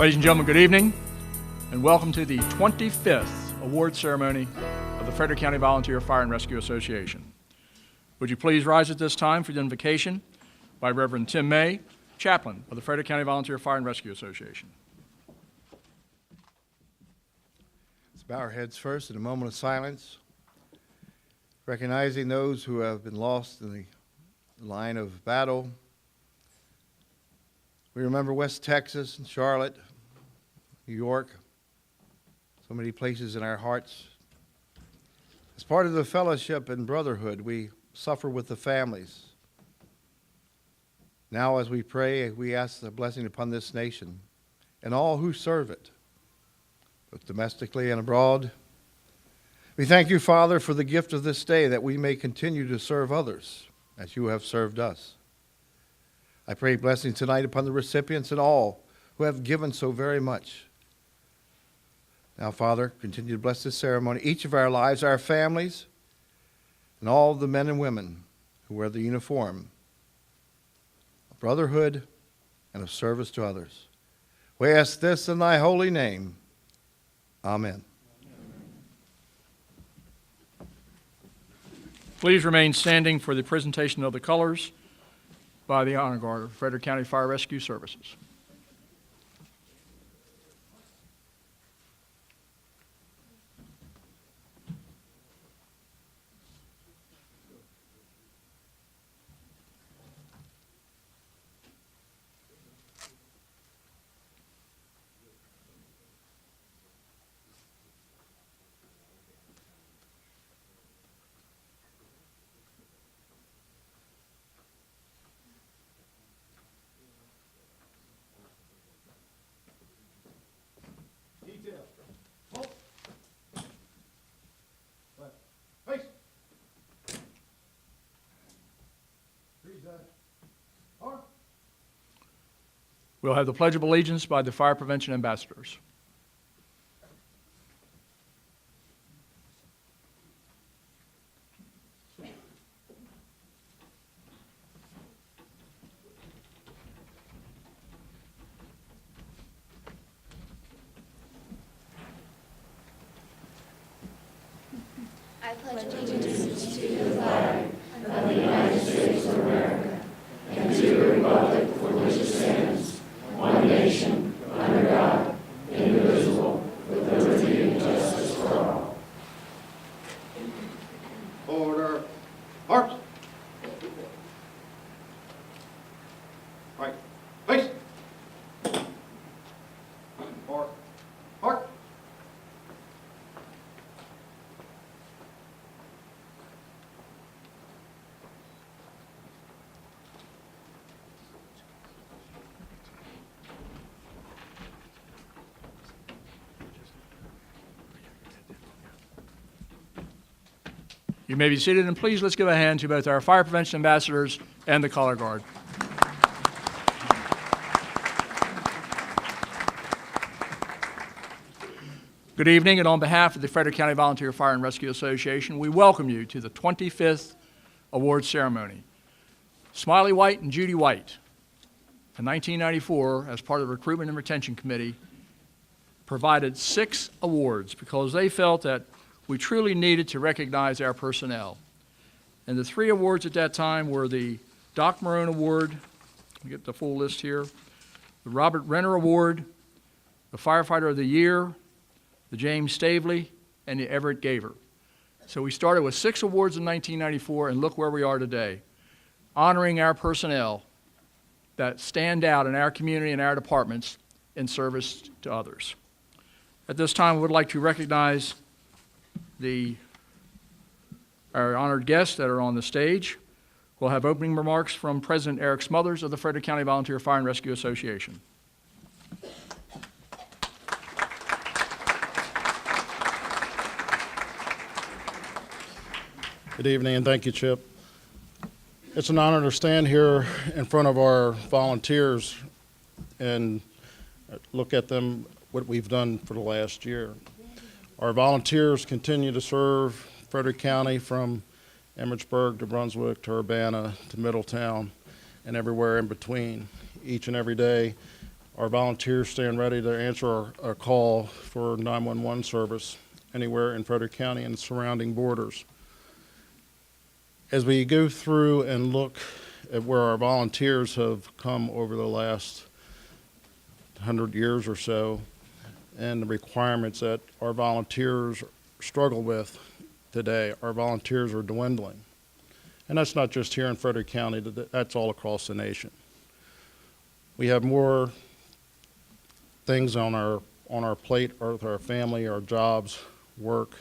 Ladies and gentlemen, good evening, and welcome to the 25th award ceremony of the Frederick County Volunteer Fire and Rescue Association. Would you please rise at this time for the invocation by Reverend Tim May, Chaplain of the Frederick County Volunteer Fire and Rescue Association. Let's bow our heads first in a moment of silence, recognizing those who have been lost in the line of battle. We remember West Texas and Charlotte, New York, so many places in our hearts. As part of the fellowship and brotherhood, we suffer with the families. Now as we pray, we ask the blessing upon this nation and all who serve it, both domestically and abroad. We thank you, Father, for the gift of this day that we may continue to serve others as you have served us. I pray blessing tonight upon the recipients and all who have given so very much. Now, Father, continue to bless this ceremony, each of our lives, our families, and all the men and women who wear the uniform of brotherhood and of service to others. We ask this in thy holy name. Amen. Please remain standing for the presentation of the colors by the Honor Guard of Frederick County Fire Rescue Services. We'll have the Pledge of Allegiance by the Fire Prevention Ambassadors. I pledge allegiance to the flag of the United States of America and to the republic for which it stands, one nation, under God, indivisible, with liberty and justice for all. Order. March. Right. Face. Or. Mark. You may be seated, and please let's give a hand to both our Fire Prevention Ambassadors and the Color Guard. Good evening, and on behalf of the Frederick County Volunteer Fire and Rescue Association, we welcome you to the 25th award ceremony. Smiley White and Judy White, in 1994, as part of the Recruitment and Retention Committee, provided 6 awards because they felt that we truly needed to recognize our personnel. And the 3 awards at that time were the Doc Marone Award, let me get the full list here, the Robert Renner Award, the Firefighter of the Year, the James Stavely, and the Everett Gaver. So we started with 6 awards in 1994, and look where we are today, honoring our personnel that stand out in our community and our departments in service to others. At this time, we would like to recognize our honored guests that are on the stage. We'll have opening remarks from President Eric Smothers of the Frederick County Volunteer Fire and Rescue Association. Good evening, and thank you, Chip. It's an honor to stand here in front of our volunteers and look at them, what we've done for the last year. Our volunteers continue to serve Frederick County from Emmitsburg to Brunswick to Urbana to Middletown and everywhere in between, each and every day, Our volunteers stand ready to answer a call for 911 service anywhere in Frederick County and surrounding borders. As we go through and look at where our volunteers have come over the last 100 years or so, and the requirements that our volunteers struggle with today, our volunteers are dwindling. And that's not just here in Frederick County, that's all across the nation. We have more things on our plate with our family, our jobs, work,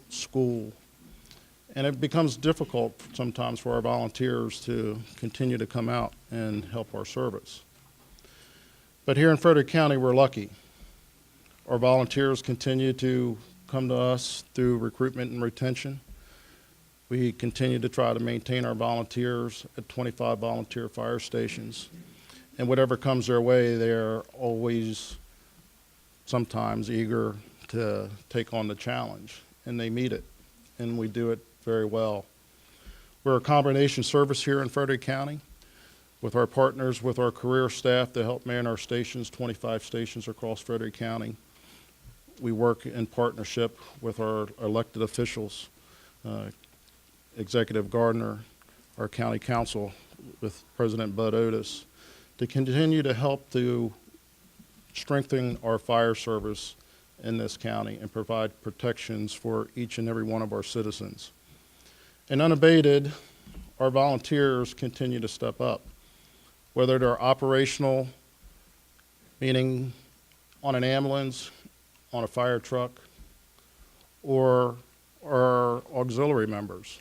school, and it becomes difficult sometimes for our volunteers to continue to come out and help our service. But here in Frederick County, we're lucky. Our volunteers continue to come to us through recruitment and retention. We continue to try to maintain our volunteers at 25 volunteer fire stations. And whatever comes their way, they're always sometimes eager to take on the challenge, and they meet it, and we do it very well. We're a combination service here in Frederick County with our partners, with our career staff to help man our stations, 25 stations across Frederick County. We work in partnership with our elected officials, Executive Gardner, our county council with President Bud Otis, to continue to help to strengthen our fire service in this county and provide protections for each and every one of our citizens. And unabated, our volunteers continue to step up, whether they're operational, meaning on an ambulance, on a fire truck, or our auxiliary members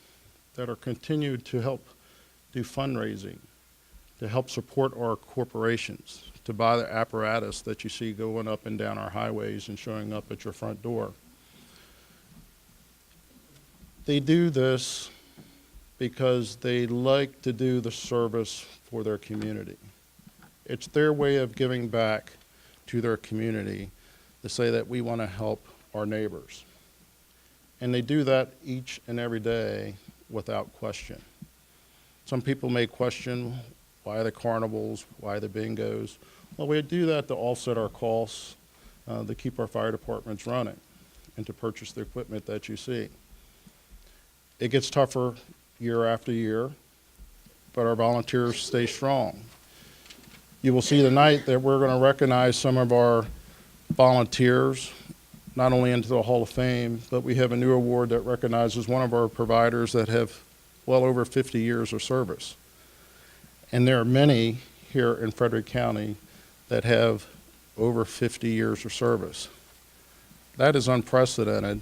that are continued to help do fundraising, to help support our corporations, to buy the apparatus that you see going up and down our highways and showing up at your front door. They do this because they like to do the service for their community. It's their way of giving back to their community to say that we want to help our neighbors. And they do that each and every day without question. Some people may question why the carnivals, why the bingos. Well, we do that to offset our costs, to keep our fire departments running, and to purchase the equipment that you see. It gets tougher year after year, but our volunteers stay strong. You will see tonight that we're going to recognize some of our volunteers, not only into the Hall of Fame, but we have a new award that recognizes one of our providers that have well over 50 years of service. And there are many here in Frederick County that have over 50 years of service. That is unprecedented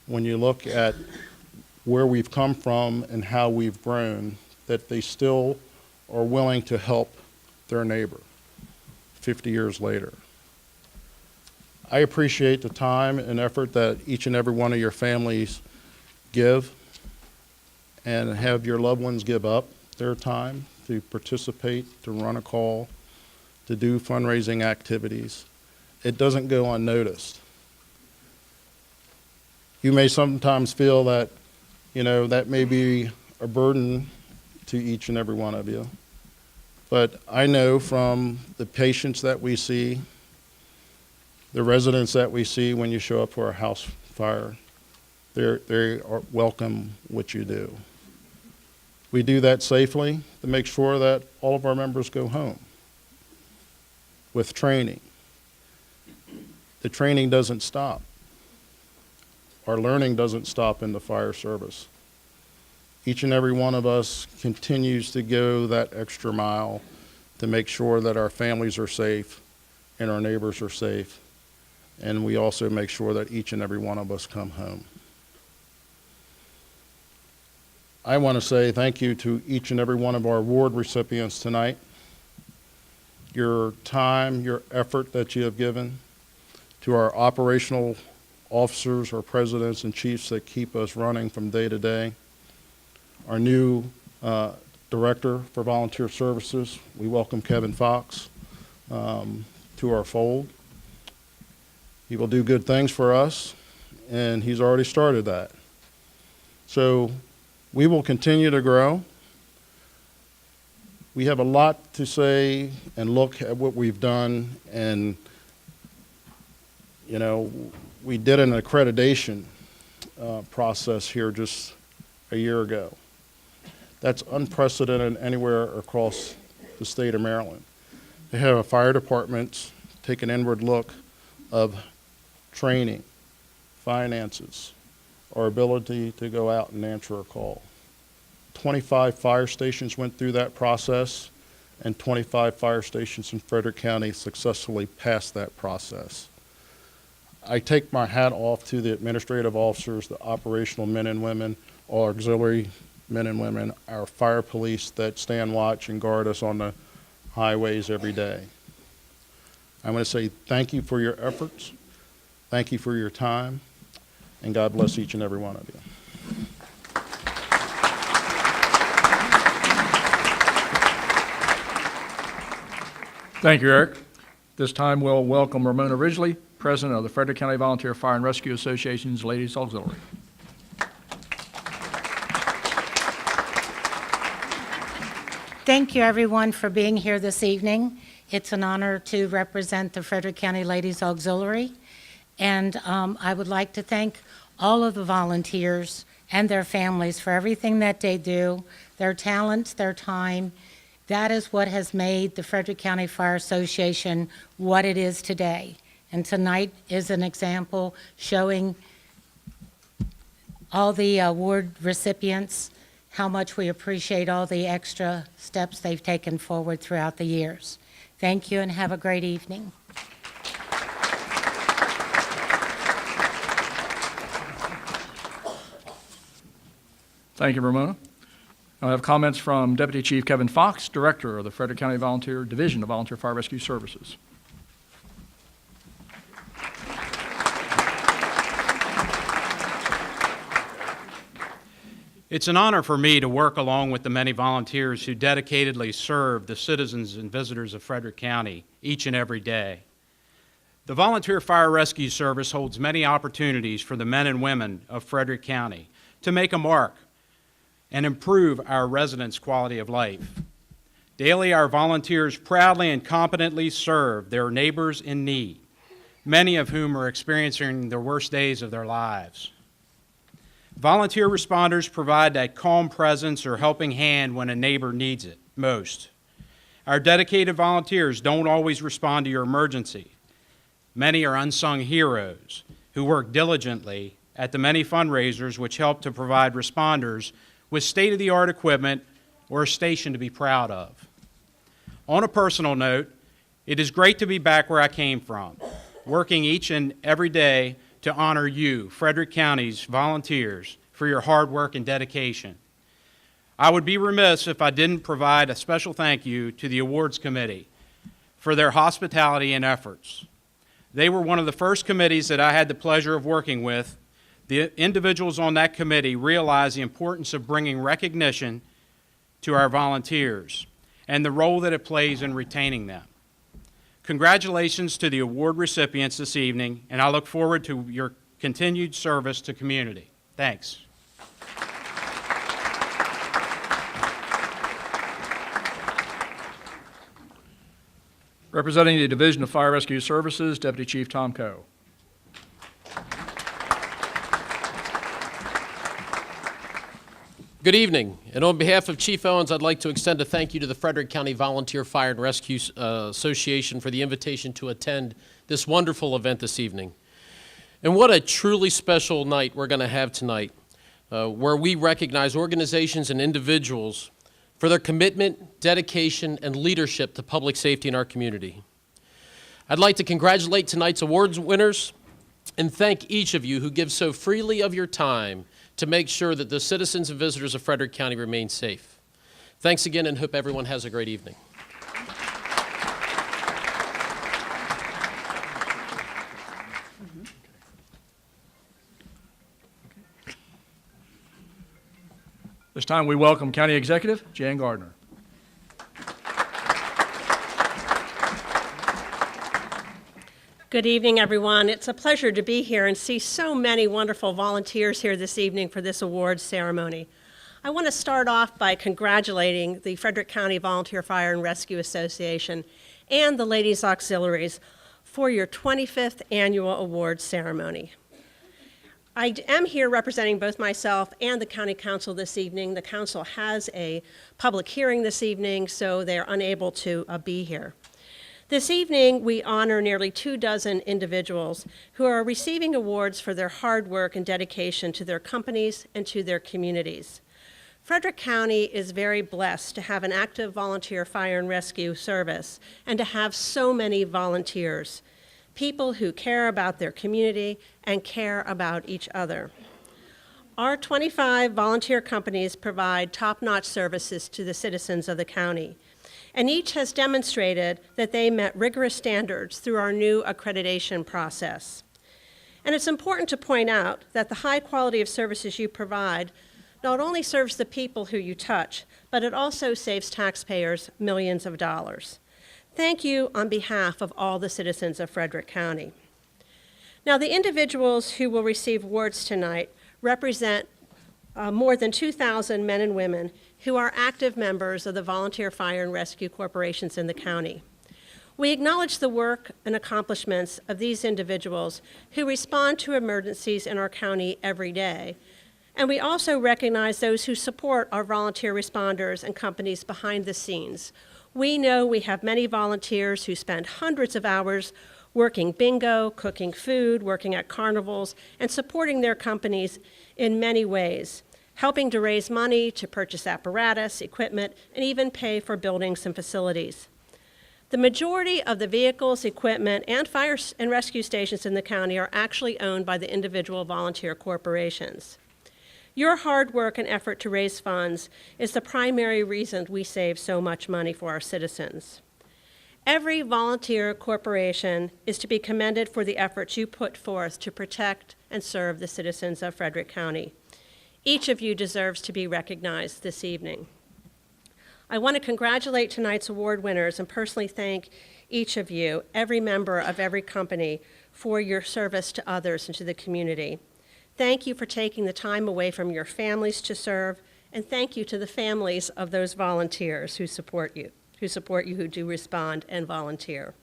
when you look at where we've come from and how we've grown, that they still are willing to help their neighbor 50 years later. I appreciate the time and effort that each and every one of your families give and have your loved ones give up their time to participate, to run a call, to do fundraising activities. It doesn't go unnoticed. You may sometimes feel that, that may be a burden to each and every one of you. But I know from the patients that we see, the residents that we see when you show up for a house fire, they welcome what you do. We do that safely to make sure that all of our members go home with training. The training doesn't stop. Our learning doesn't stop in the fire service. Each and every one of us continues to go that extra mile to make sure that our families are safe and our neighbors are safe. And we also make sure that each and every one of us come home. I want to say thank you to each and every one of our award recipients tonight. Your time, your effort that you have given, to our operational officers, our presidents and chiefs that keep us running from day to day, our new director for volunteer services, we welcome Kevin Fox to our fold. He will do good things for us, and he's already started that. So we will continue to grow. We have a lot to say and look at what we've done, and, you know, we did an accreditation process here just a year ago. That's unprecedented anywhere across the state of Maryland. They have a fire department take an inward look of training, finances, our ability to go out and answer a call. 25 fire stations went through that process, and 25 fire stations in Frederick County successfully passed that process. I take my hat off to the administrative officers, the operational men and women, our auxiliary men and women, our fire police that stand watch and guard us on the highways every day. I want to say thank you for your efforts, thank you for your time, and God bless each and every one of you. Thank you, Eric. This time we'll welcome Ramona Ridgely, President of the Frederick County Volunteer Fire and Rescue Association's Ladies Auxiliary. Thank you, everyone, for being here this evening. It's an honor to represent the Frederick County Ladies Auxiliary, and I would like to thank all of the volunteers and their families for everything that they do, their talents, their time. That is what has made the Frederick County Fire Association what it is today. And tonight is an example showing all the award recipients how much we appreciate all the extra steps they've taken forward throughout the years. Thank you and have a great evening. Thank you, Ramona. I have comments from Deputy Chief Kevin Fox, Director of the Frederick County Volunteer Division of Volunteer Fire Rescue Services. It's an honor for me to work along with the many volunteers who dedicatedly serve the citizens and visitors of Frederick County each and every day. The Volunteer Fire Rescue Service holds many opportunities for the men and women of Frederick County to make a mark and improve our residents' quality of life. Daily, our volunteers proudly and competently serve their neighbors in need, many of whom are experiencing the worst days of their lives. Volunteer responders provide that calm presence or helping hand when a neighbor needs it most. Our dedicated volunteers don't always respond to your emergency. Many are unsung heroes who work diligently at the many fundraisers which help to provide responders with state-of-the-art equipment or a station to be proud of. On a personal note, it is great to be back where I came from, working each and every day to honor you, Frederick County's volunteers, for your hard work and dedication. I would be remiss if I didn't provide a special thank you to the Awards Committee for their hospitality and efforts. They were one of the first committees that I had the pleasure of working with. The individuals on that committee realize the importance of bringing recognition to our volunteers and the role that it plays in retaining them. Congratulations to the award recipients this evening, and I look forward to your continued service to community. Thanks. Representing the Division of Fire Rescue Services, Deputy Chief Tom Coe. Good evening, and on behalf of Chief Owens, I'd like to extend a thank you to the Frederick County Volunteer Fire and Rescue Association for the invitation to attend this wonderful event this evening. And what a truly special night we're going to have tonight, where we recognize organizations and individuals for their commitment, dedication, and leadership to public safety in our community. I'd like to congratulate tonight's awards winners and thank each of you who give so freely of your time to make sure that the citizens and visitors of Frederick County remain safe. Thanks again, and hope everyone has a great evening. This time we welcome County Executive Jan Gardner. Good evening, everyone. It's a pleasure to be here and see so many wonderful volunteers here this evening for this awards ceremony. I want to start off by congratulating the Frederick County Volunteer Fire and Rescue Association and the Ladies Auxiliaries for your 25th annual awards ceremony. I am here representing both myself and the County Council this evening. The Council has a public hearing this evening, so they're unable to be here. This evening, we honor nearly 24 individuals who are receiving awards for their hard work and dedication to their companies and to their communities. Frederick County is very blessed to have an active volunteer fire and rescue service and to have so many volunteers, people who care about their community and care about each other. Our 25 volunteer companies provide top-notch services to the citizens of the county, and each has demonstrated that they met rigorous standards through our new accreditation process. And it's important to point out that the high quality of services you provide not only serves the people who you touch, but it also saves taxpayers millions of dollars. Thank you on behalf of all the citizens of Frederick County. Now, the individuals who will receive awards tonight represent more than 2,000 men and women who are active members of the volunteer fire and rescue corporations in the county. We acknowledge the work and accomplishments of these individuals who respond to emergencies in our county every day. And we also recognize those who support our volunteer responders and companies behind the scenes. We know we have many volunteers who spend hundreds of hours working bingo, cooking food, working at carnivals, and supporting their companies in many ways, helping to raise money to purchase apparatus, equipment, and even pay for buildings and facilities. The majority of the vehicles, equipment, and fire and rescue stations in the county are actually owned by the individual volunteer corporations. Your hard work and effort to raise funds is the primary reason we save so much money for our citizens. Every volunteer corporation is to be commended for the efforts you put forth to protect and serve the citizens of Frederick County. Each of you deserves to be recognized this evening. I want to congratulate tonight's award winners and personally thank each of you, every member of every company, for your service to others and to the community. Thank you for taking the time away from your families to serve, and thank you to the families of those volunteers who support you, who do respond and volunteer.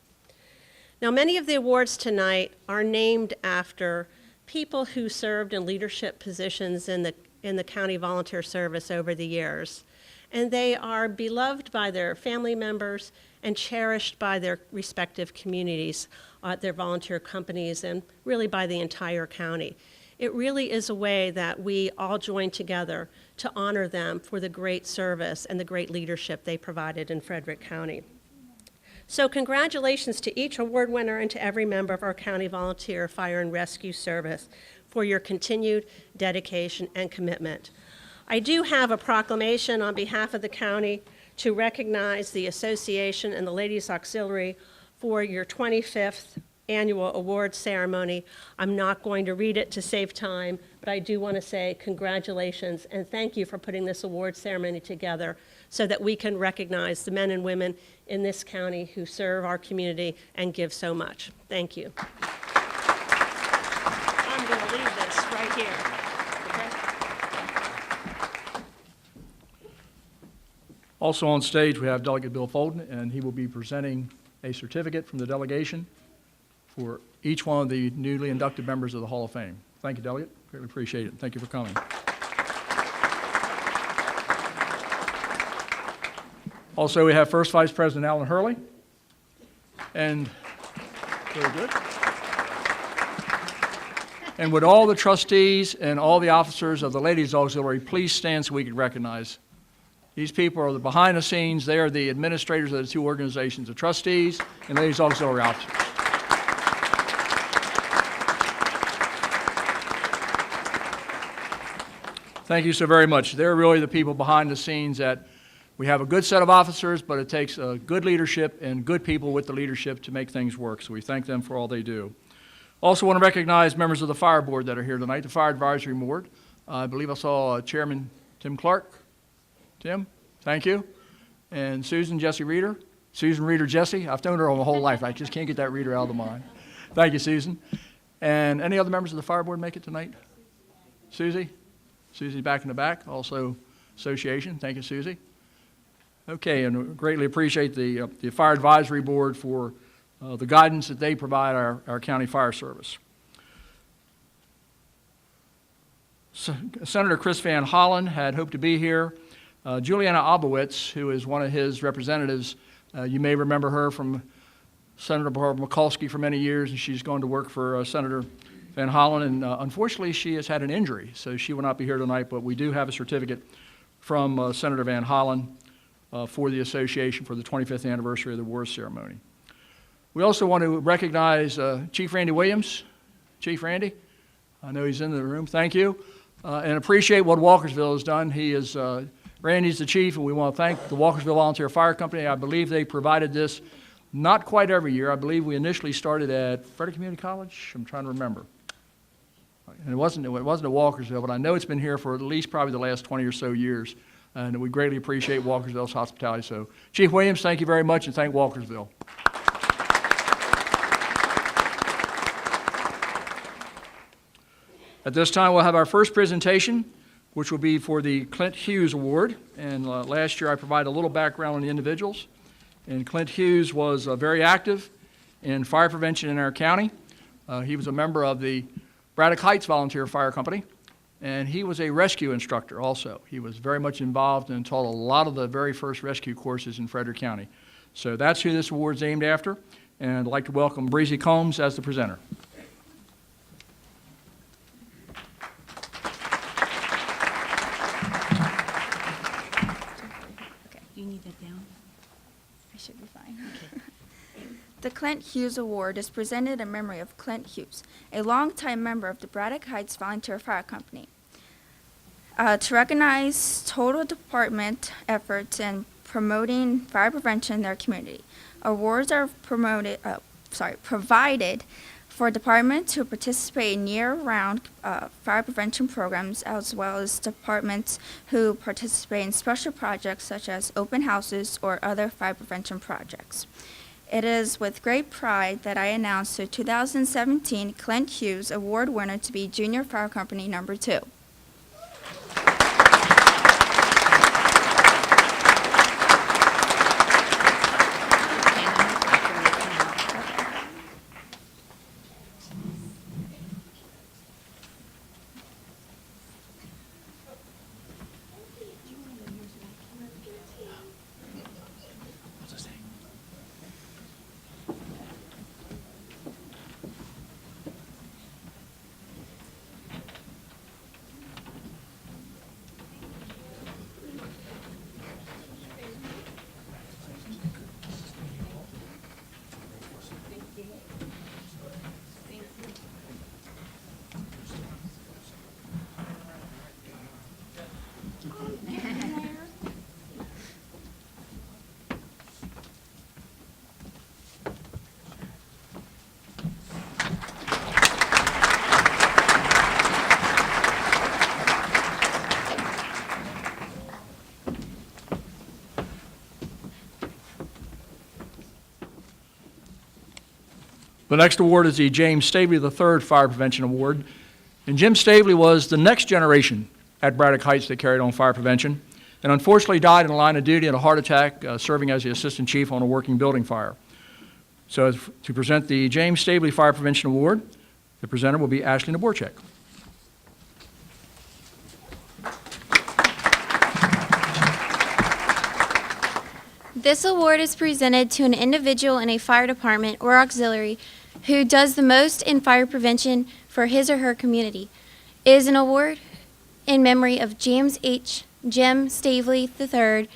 Now, many of the awards tonight are named after people who served in leadership positions in the county volunteer service over the years, and they are beloved by their family members and cherished by their respective communities, their volunteer companies, and really by the entire county. It really is a way that we all join together to honor them for the great service and the great leadership they provided in Frederick County. So congratulations to each award winner and to every member of our County Volunteer Fire and Rescue Service for your continued dedication and commitment. I do have a proclamation on behalf of the county to recognize the association and the Ladies Auxiliary for your 25th annual awards ceremony. I'm not going to read it to save time, but I do want to say congratulations and thank you for putting this award ceremony together so that we can recognize the men and women in this county who serve our community and give so much. Thank you. I'm going to leave this right here. Okay? Also on stage, we have Delegate Bill Folden, and he will be presenting a certificate from the delegation for each one of the newly inducted members of the Hall of Fame. Thank you, Delegate. Greatly appreciate it. Thank you for coming. Also, we have First Vice President Alan Hurley. And, very good. And would all the trustees and all the officers of the Ladies Auxiliary please stand so we can recognize these people are the behind the scenes. They are the administrators of the two organizations, the trustees and Ladies Auxiliary officers. Thank you so very much. They're really the people behind the scenes that we have a good set of officers, but it takes a good leadership and good people with the leadership to make things work. So we thank them for all they do. Also want to recognize members of the Fire Board that are here tonight, the Fire Advisory Board. I believe I saw Chairman Tim Clark. Tim, thank you. And Susan Jesse Reeder. Susan Reeder Jesse. I've known her my whole life. I just can't get that Reeder out of the mind. Thank you, Susan. And any other members of the Fire Board make it tonight? Susie? Susie's back in the back. Also, Association. Thank you, Susie. Okay, and we greatly appreciate the Fire Advisory Board for the guidance that they provide our county fire service. Senator Chris Van Hollen had hoped to be here. Juliana Obowitz, who is one of his representatives, you may remember her from Senator Barbara Mikulski for many years, and she's gone to work for Senator Van Hollen, and unfortunately she has had an injury, so she will not be here tonight, but we do have a certificate from Senator Van Hollen for the association for the 25th anniversary of the award ceremony. We also want to recognize Chief Randy Williams. Chief Randy, I know he's in the room, thank you, and appreciate what Walkersville has done. Randy's the chief, and we want to thank the Walkersville Volunteer Fire Company. I believe they provided this not quite every year. I believe we initially started at Frederick Community College. I'm trying to remember. And it wasn't at Walkersville, but I know it's been here for at least probably the last 20 or so years, and we greatly appreciate Walkersville's hospitality. So, Chief Williams, thank you very much, and thank Walkersville. At this time, we'll have our first presentation, which will be for the Clint Hughes Award. And last year, I provided a little background on the individuals. And Clint Hughes was very active in fire prevention in our county. He was a member of the Braddock Heights Volunteer Fire Company, and he was a rescue instructor also. He was very much involved and taught a lot of the very first rescue courses in Frederick County. So that's who this award's aimed after, and I'd like to welcome Breezy Combs as the presenter. You need that down? I should be fine. The Clint Hughes Award is presented in memory of Clint Hughes, a longtime member of the Braddock Heights Volunteer Fire Company. To recognize total department efforts in promoting fire prevention in their community. Awards are provided for departments who participate in year-round fire prevention programs, as well as departments who participate in special projects such as open houses or other fire prevention projects. It is with great pride that I announce the 2017 Clint Hughes Award winner to be Junior Fire Company number 2. The next award is the James Stavely III Fire Prevention Award. And Jim Stavely was the next generation at Braddock Heights that carried on fire prevention, and unfortunately died in the line of duty in a heart attack serving as the assistant chief on a working building fire. So to present the James Stavely Fire Prevention Award, the presenter will be Ashley Naborchek. This award is presented to an individual in a fire department or auxiliary who does the most in fire prevention for his or her community. It is an award in memory of James H. Jim Stavely III,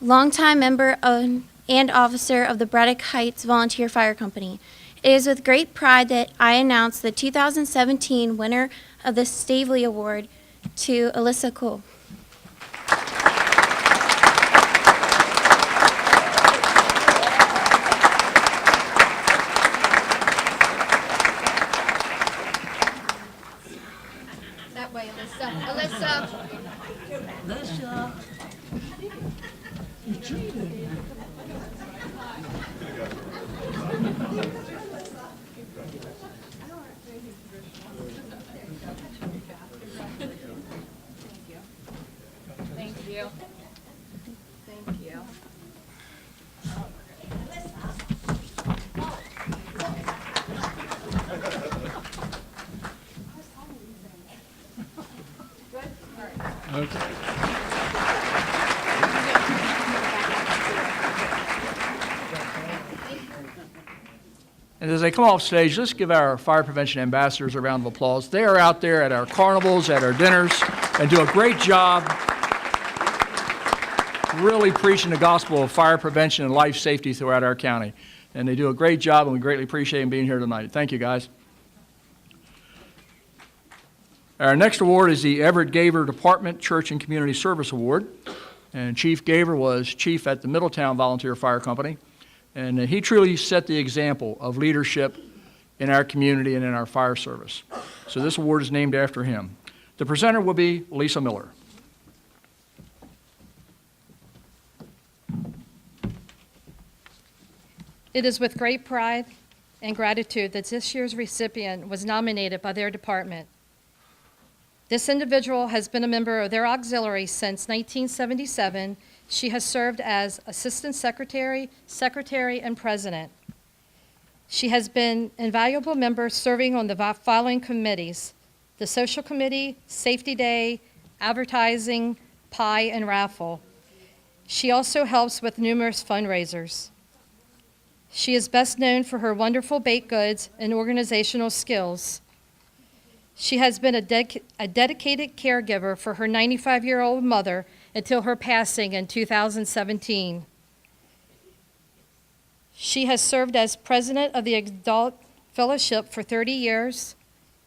longtime member and officer of the Braddock Heights Volunteer Fire Company. It is with great pride that I announce the 2017 winner of the Stavely Award to Alyssa Cole. That way, Alyssa. You cheated. Thank you. you. Thank you. And as they come off stage, let's give our fire prevention ambassadors a round of applause. They are out there at our carnivals, at our dinners, and do a great job really preaching the gospel of fire prevention and life safety throughout our county. And they do a great job, and we greatly appreciate them being here tonight. Thank you, guys. Our next award is the Everett Gaver Department Church and Community Service Award. And Chief Gaver was chief at the Middletown Volunteer Fire Company. And he truly set the example of leadership in our community and in our fire service. So this award is named after him. The presenter will be Lisa Miller. It is with great pride and gratitude that this year's recipient was nominated by their department. This individual has been a member of their auxiliary since 1977. She has served as Assistant Secretary, Secretary, and President. She has been an invaluable member serving on the following committees: the Social Committee, Safety Day, Advertising, Pie, and Raffle. She also helps with numerous fundraisers. She is best known for her wonderful baked goods and organizational skills. She has been a dedicated caregiver for her 95-year-old mother until her passing in 2017. She has served as president of the Adult Fellowship for 30 years.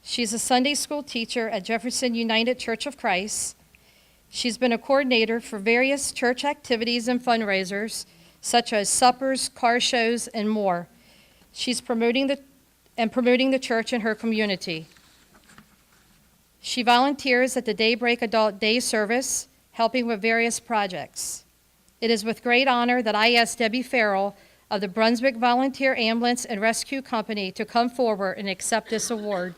She's a Sunday school teacher at Jefferson United Church of Christ. She's been a coordinator for various church activities and fundraisers, such as suppers, car shows, and more. She's promoting the church in her community. She volunteers at the Daybreak Adult Day Service, helping with various projects. It is with great honor that I ask Debbie Farrell of the Brunswick Volunteer Ambulance and Rescue Company to come forward and accept this award.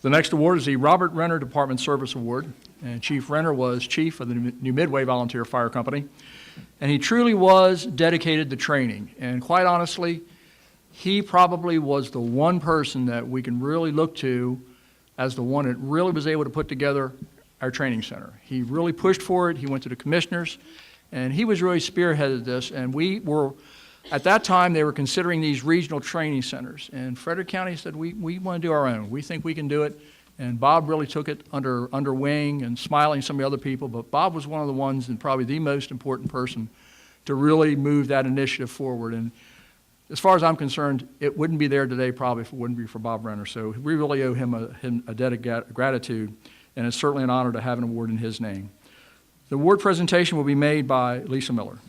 The next award is the Robert Renner Department Service Award. And Chief Renner was chief of the New Midway Volunteer Fire Company. And he truly was dedicated to training. And quite honestly, he probably was the one person that we can really look to as the one that really was able to put together our training center. He really pushed for it. He went to the commissioners, and he was really spearheaded this. And we were, at that time, they were considering these regional training centers. And Frederick County said, we want to do our own. We think we can do it. And Bob really took it under wing and smiling some of the other people. But Bob was one of the ones and probably the most important person to really move that initiative forward. And as far as I'm concerned, it wouldn't be there today probably if it wouldn't be for Bob Renner. So we really owe him a debt of gratitude. And it's certainly an honor to have an award in his name. The award presentation will be made by Lisa Miller.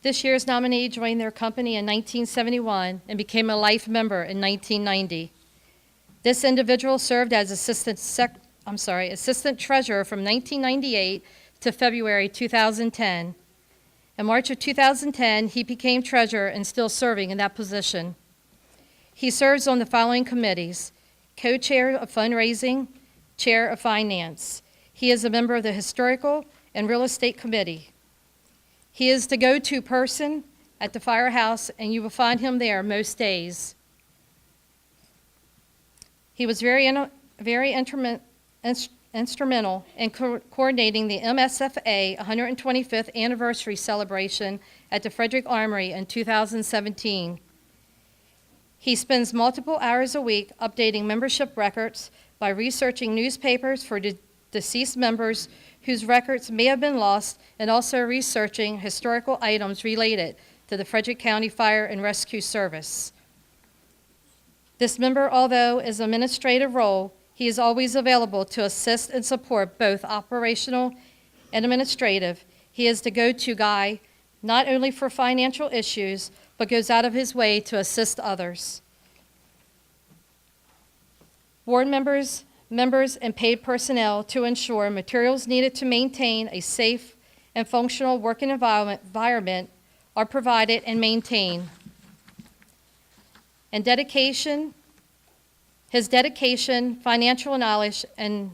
This year's nominee joined their company in 1971 and became a life member in 1990. This individual served as assistant treasurer from 1998 to February 2010. In March of 2010, he became treasurer and still serving in that position. He serves on the following committees: co-chair of fundraising, chair of finance. He is a member of the historical and real estate committee. He is the go-to person at the firehouse, and you will find him there most days. He was very instrumental in coordinating the MSFA 125th anniversary celebration at the Frederick Armory in 2017. He spends multiple hours a week updating membership records by researching newspapers for deceased members whose records may have been lost, and also researching historical items related to the Frederick County Fire and Rescue Service. This member, although is an administrative role, he is always available to assist and support both operational and administrative. He is the go-to guy, not only for financial issues, but goes out of his way to assist others. Board members, and paid personnel to ensure materials needed to maintain a safe and functional working environment are provided and maintained. And his dedication, financial knowledge, and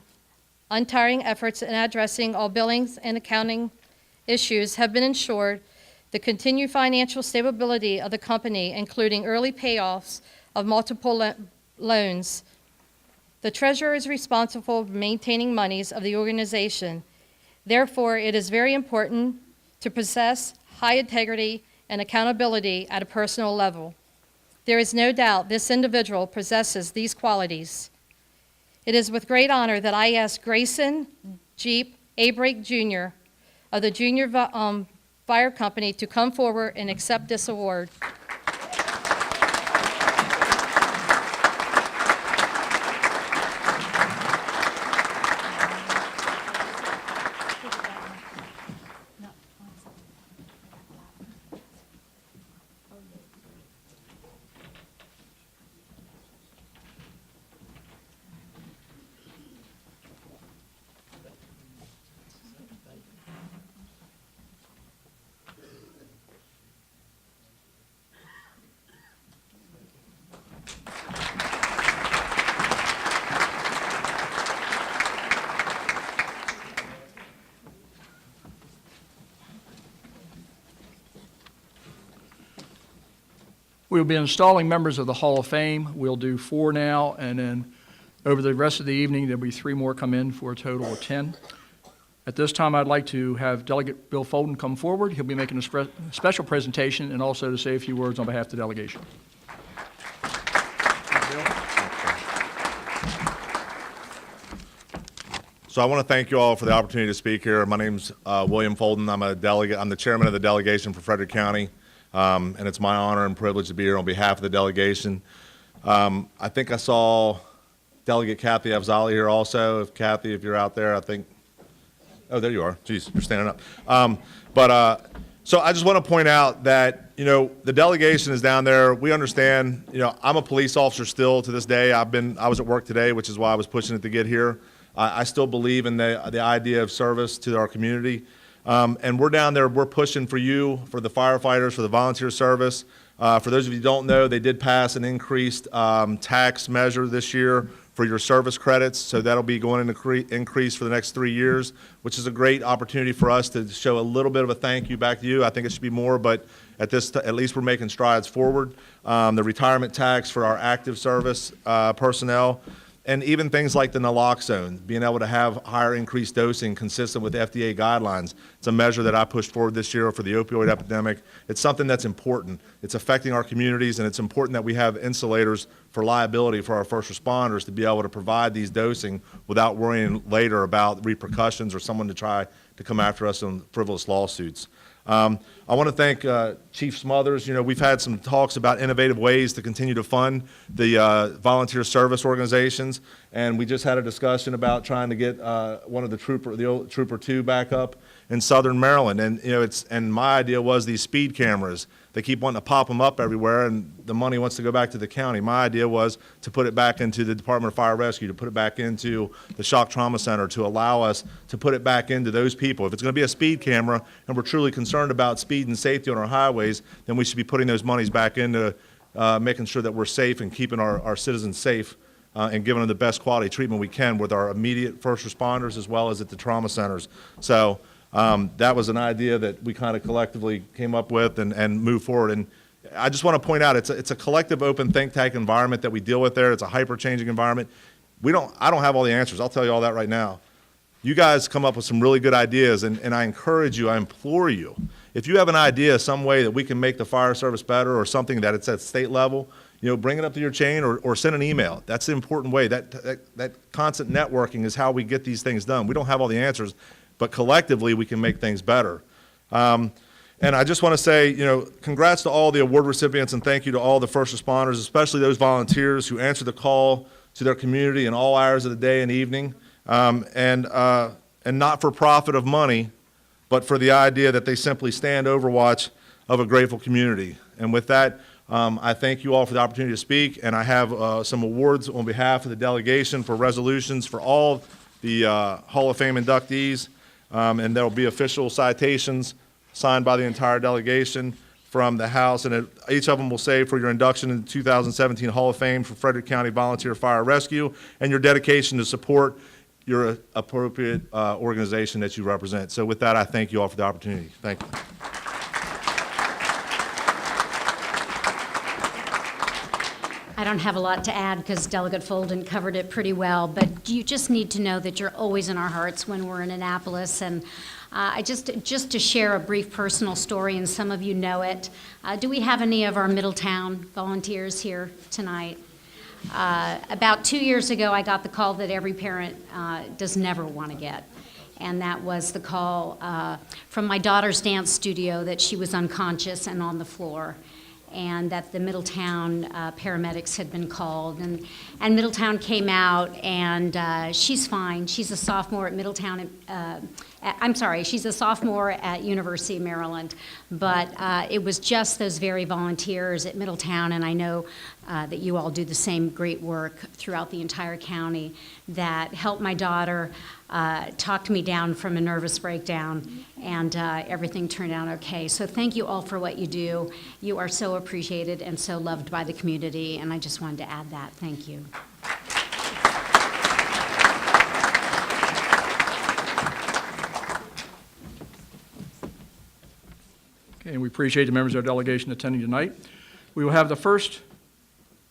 untiring efforts in addressing all billings and accounting issues have been ensured the continued financial stability of the company, including early payoffs of multiple loans. The treasurer is responsible for maintaining monies of the organization. Therefore, it is very important to possess high integrity and accountability at a personal level. There is no doubt this individual possesses these qualities. It is with great honor that I ask Grayson Jeep Abrake Jr. of the Junior Fire Company to come forward and accept this award. We'll be installing members of the Hall of Fame. We'll do 4 now, and then over the rest of the evening, there'll be 3 more come in for a total of 10. At this time, I'd like to have Delegate Bill Folden come forward. He'll be making a special presentation and also to say a few words on behalf of the delegation. So I want to thank you all for the opportunity to speak here. My name's William Folden. I'm a delegate. I'm the chairman of the delegation for Frederick County. And it's my honor and privilege to be here on behalf of the delegation. I think I saw Delegate Kathy Afzali here also. If Kathy, if you're out there, I think, oh, there you are. Geez, you're standing up. So I just want to point out that, you know, the delegation is down there. We understand, you know, I'm a police officer still to this day. I was at work today, which is why I was pushing it to get here. I still believe in the idea of service to our community. And we're down there, we're pushing for you, for the firefighters, for the volunteer service. For those of you who don't know, they did pass an increased tax measure this year for your service credits, so that'll be going to increase for the next 3 years, which is a great opportunity for us to show a little bit of a thank you back to you. I think it should be more, but at least we're making strides forward. The retirement tax for our active service personnel, and even things like the naloxone, being able to have higher increased dosing consistent with FDA guidelines. It's a measure that I pushed forward this year for the opioid epidemic. It's something that's important. It's affecting our communities, and it's important that we have insulators for liability for our first responders to be able to provide these dosing without worrying later about repercussions or someone to try to come after us in frivolous lawsuits. I want to thank Chief Smothers. You know, we've had some talks about innovative ways to continue to fund the volunteer service organizations, and we just had a discussion about trying to get one of the old Trooper 2 back up in Southern Maryland. And you know, and my idea was these speed cameras. They keep wanting to pop them up everywhere, and the money wants to go back to the county. My idea was to put it back into the Department of Fire Rescue, to put it back into the Shock Trauma Center, to allow us to put it back into those people. If it's going to be a speed camera, and we're truly concerned about speed and safety on our highways, then we should be putting those monies back into making sure that we're safe and keeping our citizens safe and giving them the best quality treatment we can with our immediate first responders as well as at the trauma centers. So that was an idea that we kind of collectively came up with and moved forward. And I just want to point out, it's a collective open think tank environment that we deal with there. It's a hyper-changing environment. I don't have all the answers. I'll tell you all that right now. You guys come up with some really good ideas, and I encourage you, I implore you, if you have an idea, some way that we can make the fire service better or something that it's at state level, bring it up to your chain or send an email. That's the important way. That constant networking is how we get these things done. We don't have all the answers, but collectively we can make things better. And I just want to say, congrats to all the award recipients and thank you to all the first responders, especially those volunteers who answered the call to their community in all hours of the day and evening, and not for profit of money, but for the idea that they simply stand overwatch of a grateful community. And with that, I thank you all for the opportunity to speak, and I have some awards on behalf of the delegation for resolutions for all the Hall of Fame inductees, and there will be official citations signed by the entire delegation from the House, and each of them will say for your induction in the 2017 Hall of Fame for Frederick County Volunteer Fire Rescue and your dedication to support your appropriate organization that you represent. So with that, I thank you all for the opportunity. Thank you. I don't have a lot to add because Delegate Folden covered it pretty well, but you just need to know that you're always in our hearts when we're in Annapolis. And just to share a brief personal story, and some of you know it, do we have any of our Middletown volunteers here tonight? About 2 years ago, I got the call that every parent does never want to get. And that was the call from my daughter's dance studio that she was unconscious and on the floor, and that the Middletown paramedics had been called. And Middletown came out, and she's fine. She's a sophomore at Middletown. She's a sophomore at University of Maryland. But it was just those very volunteers at Middletown, and I know that you all do the same great work throughout the entire county, that helped my daughter, talked me down from a nervous breakdown, and everything turned out okay. So thank you all for what you do. You are so appreciated and so loved by the community, and I just wanted to add that. Thank you. Okay, and we appreciate the members of our delegation attending tonight. We will have the first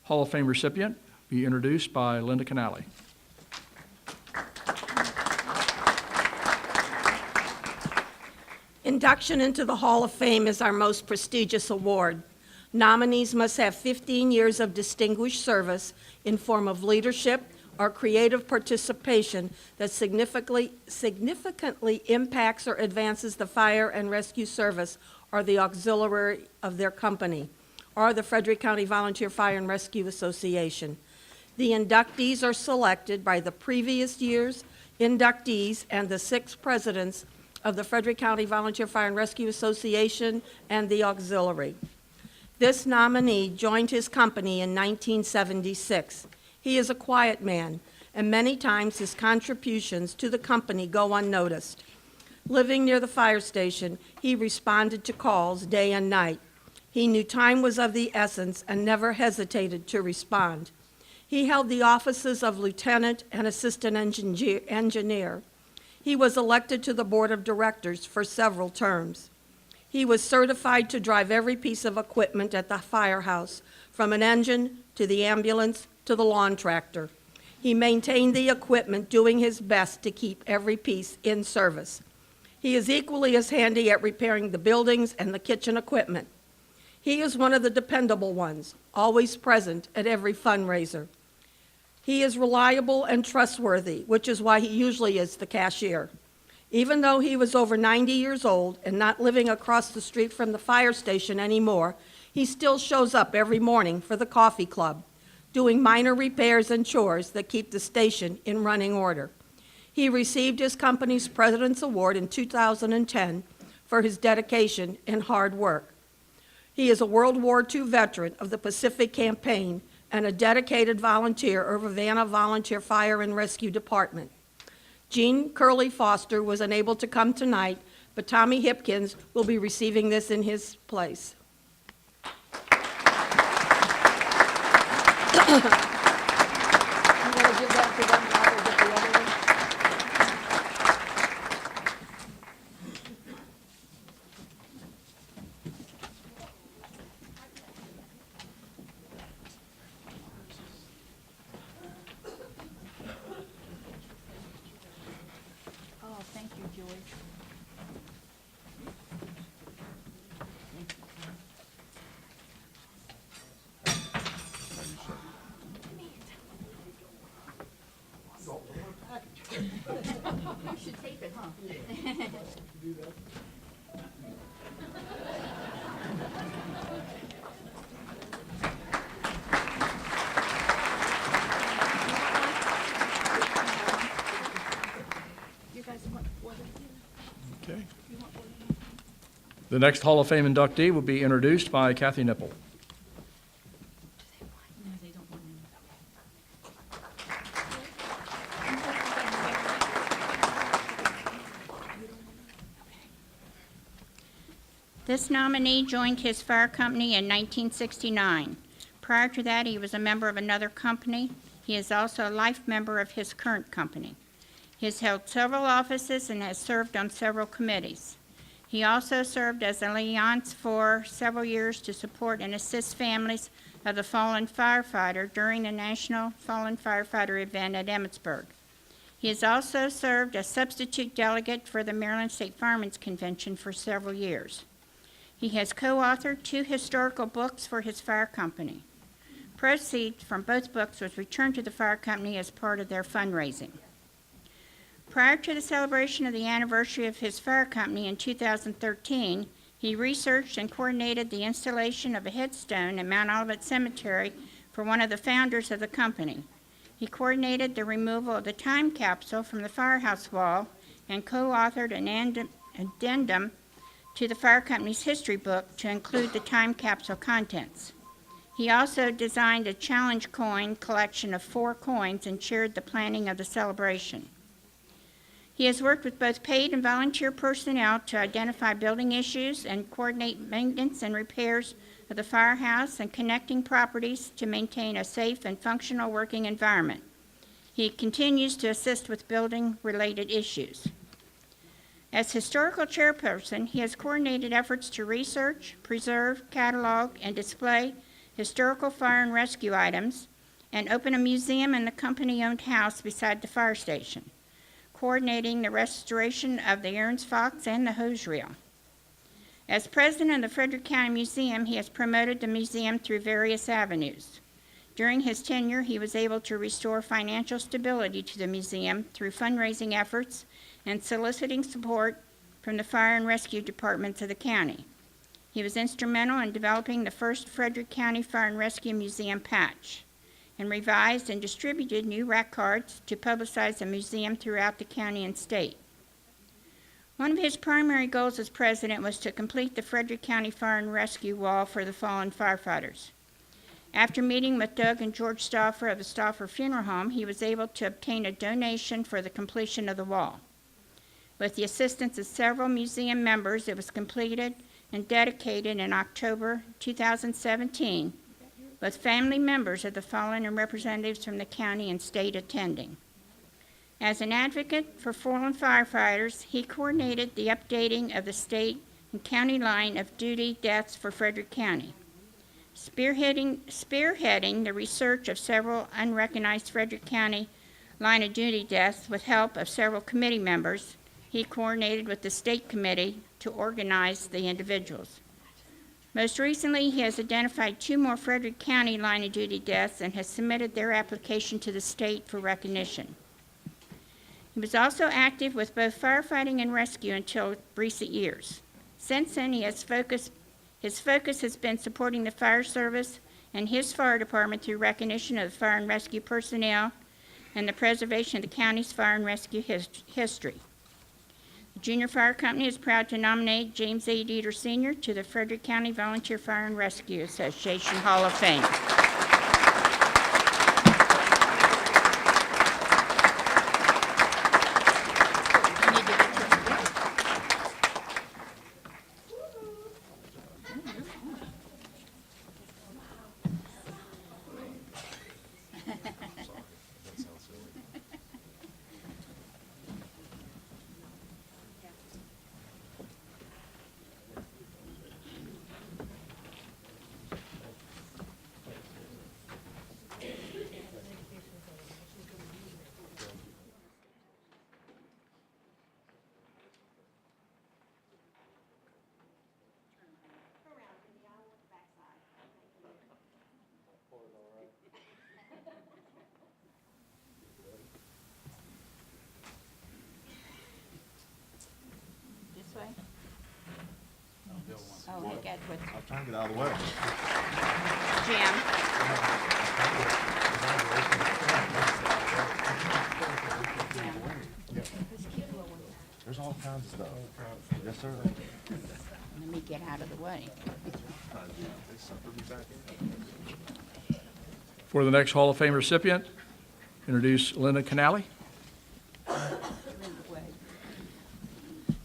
Hall of Fame recipient be introduced by Linda Canale. Induction into the Hall of Fame is our most prestigious award. Nominees must have 15 years of distinguished service in form of leadership or creative participation that significantly impacts or advances the fire and rescue service or the auxiliary of their company, or the Frederick County Volunteer Fire and Rescue Association. The inductees are selected by the previous year's inductees and the 6 presidents of the Frederick County Volunteer Fire and Rescue Association and the auxiliary. This nominee joined his company in 1976. He is a quiet man, and many times his contributions to the company go unnoticed. Living near the fire station, he responded to calls day and night. He knew time was of the essence and never hesitated to respond. He held the offices of lieutenant and assistant engineer. He was elected to the board of directors for several terms. He was certified to drive every piece of equipment at the firehouse, from an engine to the ambulance to the lawn tractor. He maintained the equipment, doing his best to keep every piece in service. He is equally as handy at repairing the buildings and the kitchen equipment. He is one of the dependable ones, always present at every fundraiser. He is reliable and trustworthy, which is why he usually is the cashier. Even though he was over 90 years old and not living across the street from the fire station anymore, he still shows up every morning for the coffee club, doing minor repairs and chores that keep the station in running order. He received his company's President's Award in 2010 for his dedication and hard work. He is a World War II veteran of the Pacific Campaign and a dedicated volunteer of Ravenna Volunteer Fire and Rescue Department. Gene Curley Foster was unable to come tonight, but Tommy Hipkins will be receiving this in his place. Okay. The next Hall of Fame inductee will be introduced by Kathy Nipple. This nominee joined his fire company in 1969. Prior to that, he was a member of another company. He is also a life member of his current company. He has held several offices and has served on several committees. He also served as a liaison for several years to support and assist families of the fallen firefighter during the National Fallen Firefighter event at Emmitsburg. He has also served as substitute delegate for the Maryland State Firemen's Convention for several years. He has co-authored 2 historical books for his fire company. Proceeds from both books was returned to the fire company as part of their fundraising. Prior to the celebration of the anniversary of his fire company in 2013, he researched and coordinated the installation of a headstone at Mount Olivet Cemetery for one of the founders of the company. He coordinated the removal of the time capsule from the firehouse wall and co-authored an addendum to the fire company's history book to include the time capsule contents. He also designed a challenge coin collection of 4 coins and chaired the planning of the celebration. He has worked with both paid and volunteer personnel to identify building issues and coordinate maintenance and repairs of the firehouse and connecting properties to maintain a safe and functional working environment. He continues to assist with building-related issues. As historical chairperson, he has coordinated efforts to research, preserve, catalog, and display historical fire and rescue items, and open a museum in the company-owned house beside the fire station, coordinating the restoration of the Aaron's Fox and the hose reel. As president of the Frederick County Museum, he has promoted the museum through various avenues. During his tenure, he was able to restore financial stability to the museum through fundraising efforts and soliciting support from the fire and rescue departments of the county. He was instrumental in developing the first Frederick County Fire and Rescue Museum patch, and revised and distributed new rack cards to publicize the museum throughout the county and state. One of his primary goals as president was to complete the Frederick County Fire and Rescue Wall for the fallen firefighters. After meeting with Doug and George Stauffer of the Stauffer Funeral Home, he was able to obtain a donation for the completion of the wall. With the assistance of several museum members, it was completed and dedicated in October 2017, with family members of the fallen and representatives from the county and state attending. As an advocate for fallen firefighters, he coordinated the updating of the state and county line of duty deaths for Frederick County. Spearheading the research of several unrecognized Frederick County line of duty deaths with help of several committee members, he coordinated with the state committee to organize the individuals. Most recently, he has identified 2 more Frederick County line of duty deaths and has submitted their application to the state for recognition. He was also active with both firefighting and rescue until recent years. Since then, his focus has been supporting the fire service and his fire department through recognition of the fire and rescue personnel and the preservation of the county's fire and rescue history. The Junior Fire Company is proud to nominate James A. Dieter Sr. to the Frederick County Volunteer Fire and Rescue Association Hall of Fame. get with I'm trying to get out of the way. Jim. There's all kinds of stuff. Yes, sir. Let me get out of the way. For the next Hall of Fame recipient, introduce Linda Canali.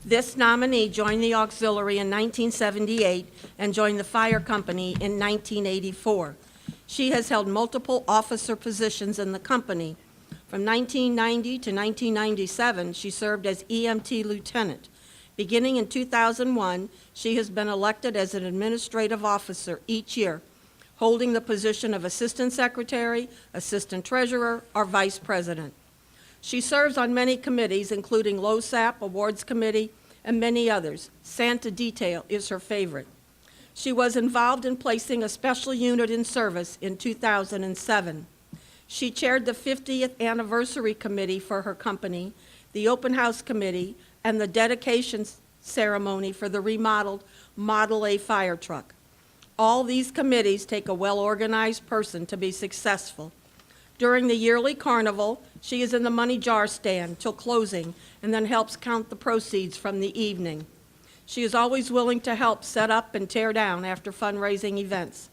This nominee joined the auxiliary in 1978 and joined the fire company in 1984. She has held multiple officer positions in the company. From 1990 to 1997, she served as EMT lieutenant. Beginning in 2001, she has been elected as an administrative officer each year, holding the position of assistant secretary, assistant treasurer, or vice president. She serves on many committees, including LoSAP, Awards Committee, and many others. Santa Detail is her favorite. She was involved in placing a special unit in service in 2007. She chaired the 50th Anniversary Committee for her company, the Open House Committee, and the dedication ceremony for the remodeled Model A fire truck. All these committees take a well-organized person to be successful. During the yearly carnival, she is in the money jar stand till closing and then helps count the proceeds from the evening. She is always willing to help set up and tear down after fundraising events.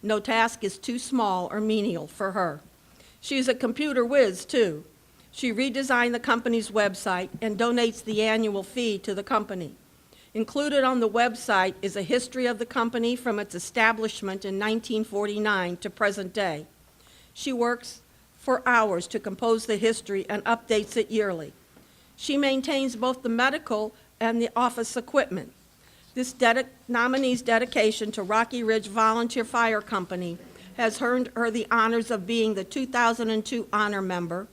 No task is too small or menial for her. She is a computer whiz, too. She redesigned the company's website and donates the annual fee to the company. Included on the website is a history of the company from its establishment in 1949 to present day. She works for hours to compose the history and updates it yearly. She maintains both the medical and the office equipment. This nominee's dedication to Rocky Ridge Volunteer Fire Company has earned her the honors of being the 2002 honor member,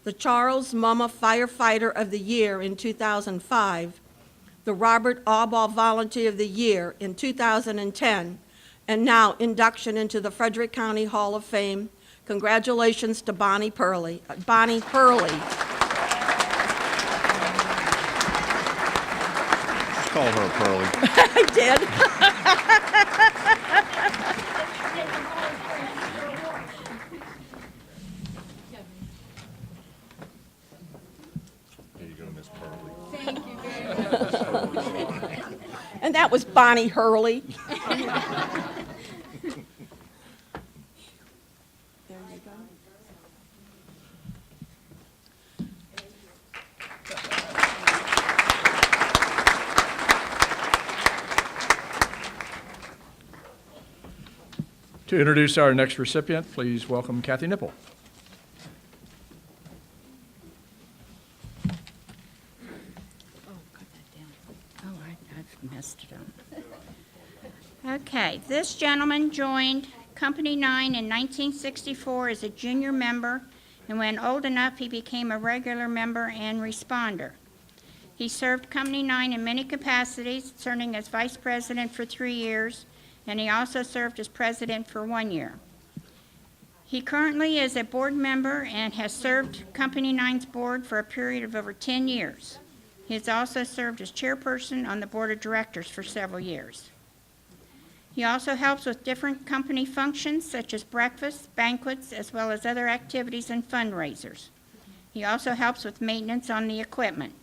the Charles Mumma Firefighter of the Year in 2005, the Robert Aubal Volunteer of the Year in 2010, and now induction into the Frederick County Hall of Fame. Congratulations to Bonnie Purley. Bonnie Purley. Call her Pearly. I did. Here you go, Miss Pearly. And that was Bonnie Hurley. There you go. To introduce our next recipient, please welcome Kathy Nipple. I've messed it up. Okay, this gentleman joined Company 9 in 1964 as a junior member, and when old enough, he became a regular member and responder. He served Company 9 in many capacities, serving as vice president for 3 years, and he also served as president for 1 year. He currently is a board member and has served Company 9's board for a period of over 10 years. He has also served as chairperson on the board of directors for several years. He also helps with different company functions such as breakfasts, banquets, as well as other activities and fundraisers. He also helps with maintenance on the equipment.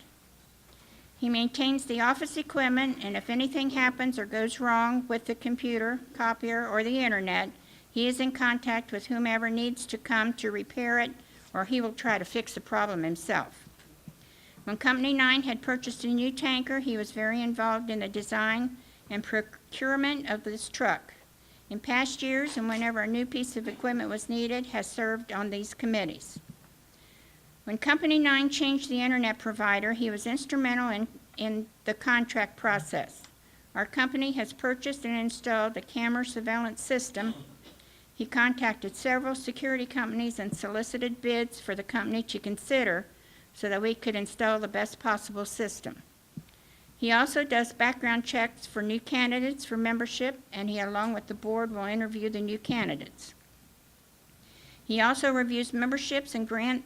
He maintains the office equipment, and if anything happens or goes wrong with the computer, copier, or the internet, he is in contact with whomever needs to come to repair it, or he will try to fix the problem himself. When Company 9 had purchased a new tanker, he was very involved in the design and procurement of this truck. In past years, and whenever a new piece of equipment was needed, has served on these committees. When Company 9 changed the internet provider, he was instrumental in the contract process. Our company has purchased and installed a camera surveillance system. He contacted several security companies and solicited bids for the company to consider so that we could install the best possible system. He also does background checks for new candidates for membership, and he, along with the board, will interview the new candidates. He also reviews memberships and grants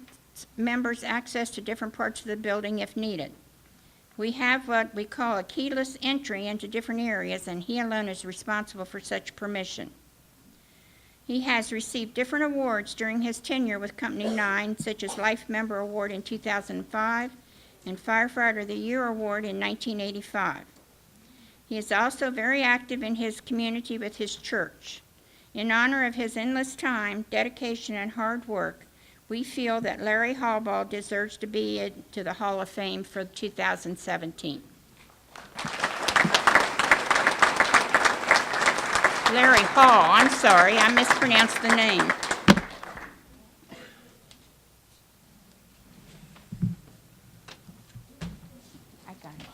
members access to different parts of the building if needed. We have what we call a keyless entry into different areas, and he alone is responsible for such permission. He has received different awards during his tenure with Company 9, such as Life Member Award in 2005 and Firefighter of the Year Award in 1985. He is also very active in his community with his church. In honor of his endless time, dedication, and hard work, we feel that Larry Hallball deserves to be to the Hall of Fame for 2017. Larry Hall, I'm sorry, I mispronounced the name. I got it.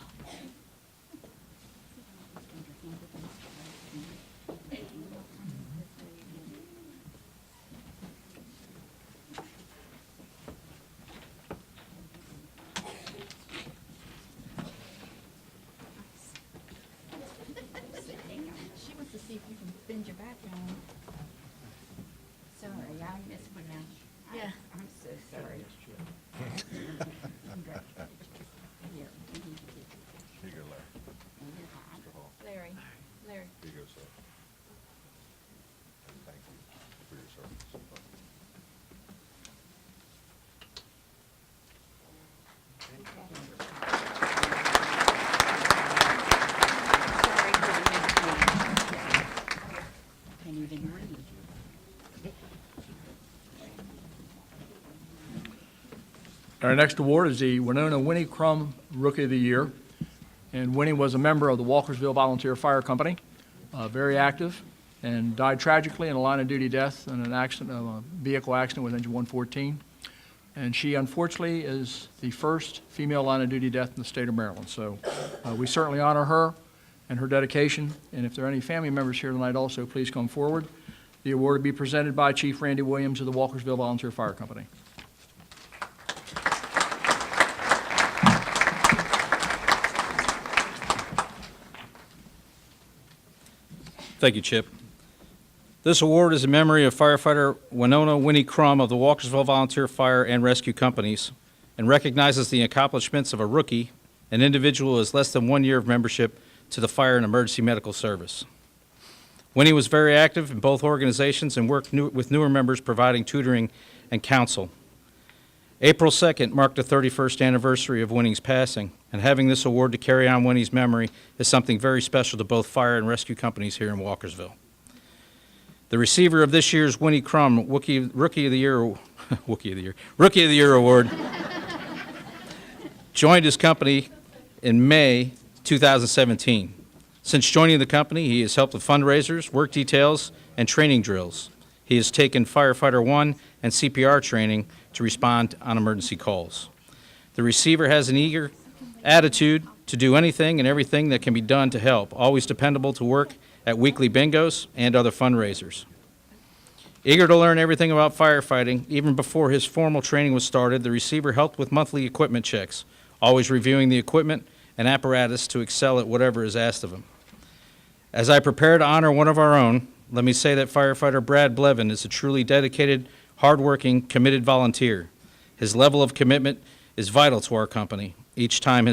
She wants to see if you can bend your back down. Sorry, I mispronounced. Yeah. I'm so sorry. Here, you need to get- Larry, Larry. Sorry for the mispronunciation. Can't even read. Our next award is the Winona Winnie Crum Rookie of the Year. And Winnie was a member of the Walkersville Volunteer Fire Company, very active, and died tragically in a line-of-duty death in an accident, a vehicle accident with engine 114. And she, unfortunately, is the first female line-of-duty death in the state of Maryland. So we certainly honor her and her dedication. And if there are any family members here tonight also, please come forward. The award will be presented by Chief Randy Williams of the Walkersville Volunteer Fire Company. Thank you, Chip. This award is in memory of firefighter Winona Winnie Crum of the Walkersville Volunteer Fire and Rescue Companies and recognizes the accomplishments of a rookie, an individual who has less than 1 year of membership to the Fire and Emergency Medical Service. Winnie was very active in both organizations and worked with newer members providing tutoring and counsel. April 2nd marked the 31st anniversary of Winnie's passing, and having this award to carry on Winnie's memory is something very special to both fire and rescue companies here in Walkersville. The receiver of this year's Winnie Crum Rookie of the Year Award joined his company in May 2017. Since joining the company, he has helped with fundraisers, work details, and training drills. He has taken Firefighter 1 and CPR training to respond on emergency calls. The receiver has an eager attitude to do anything and everything that can be done to help, always dependable to work at weekly bingos and other fundraisers. Eager to learn everything about firefighting, even before his formal training was started, the receiver helped with monthly equipment checks, always reviewing the equipment and apparatus to excel at whatever is asked of him. As I prepare to honor one of our own, let me say that firefighter Brad Blevin is a truly dedicated, hardworking, committed volunteer. His level of commitment is vital to our company. Each time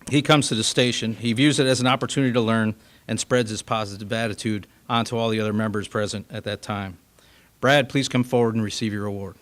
he comes to the station, he views it as an opportunity to learn and spreads his positive attitude onto all the other members present at that time. Brad, please come forward and receive your award.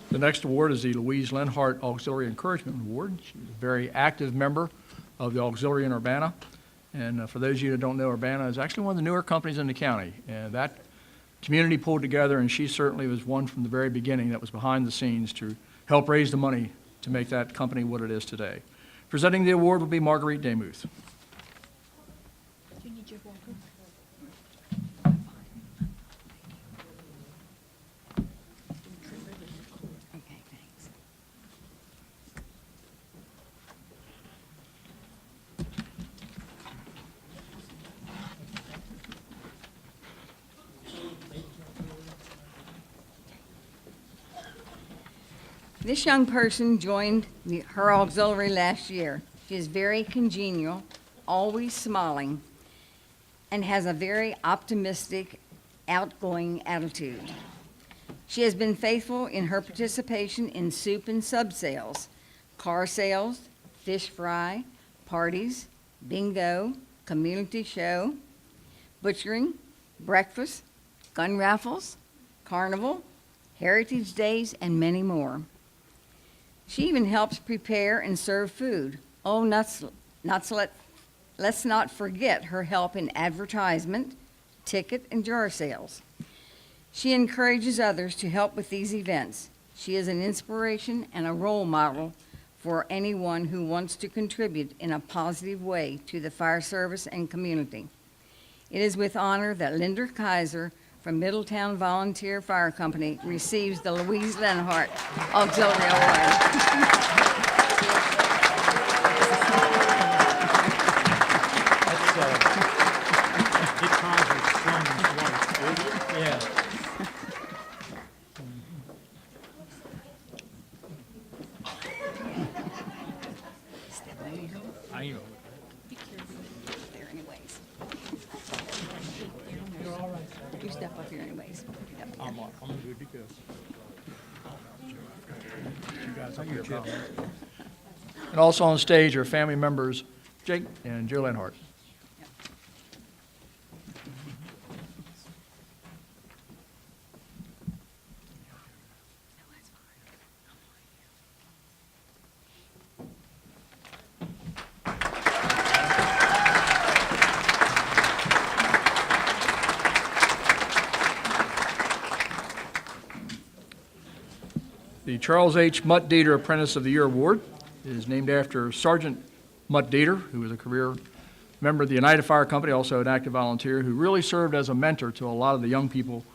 The next award is the Louise Lenhart Auxiliary Encouragement Award. She's a very active member of the auxiliary in Urbana, And for those of you that don't know, Urbana is actually one of the newer companies in the county. And that community pulled together, and she certainly was one from the very beginning that was behind the scenes to help raise the money to make that company what it is today. Presenting the award will be Marguerite Demuth. Okay, thanks. This young person joined her auxiliary last year. She is very congenial, always smiling, and has a very optimistic, outgoing attitude. She has been faithful in her participation in soup and sub sales, car sales, fish fry, parties, bingo, community show, butchering, breakfast, gun raffles, carnival, heritage days, and many more. She even helps prepare and serve food. Oh, let's not forget her help in advertisement, ticket, and jar sales. She encourages others to help with these events. She is an inspiration and a role model for anyone who wants to contribute in a positive way to the fire service and community. It is with honor that Linda Kaiser from Middletown Volunteer Fire Company receives the Louise Lenhart Auxiliary Award. There anyways. You step up here anyways. Yep. I'm good to go. You guys up here, and also on stage are family members Jake and Joe Lenhart. The Charles H. Mutt Dieter Apprentice of the Year Award is named after Sergeant Mutt Dieter, who was a career member of the United Fire Company, also an active volunteer, who really served as a mentor to a lot of the young people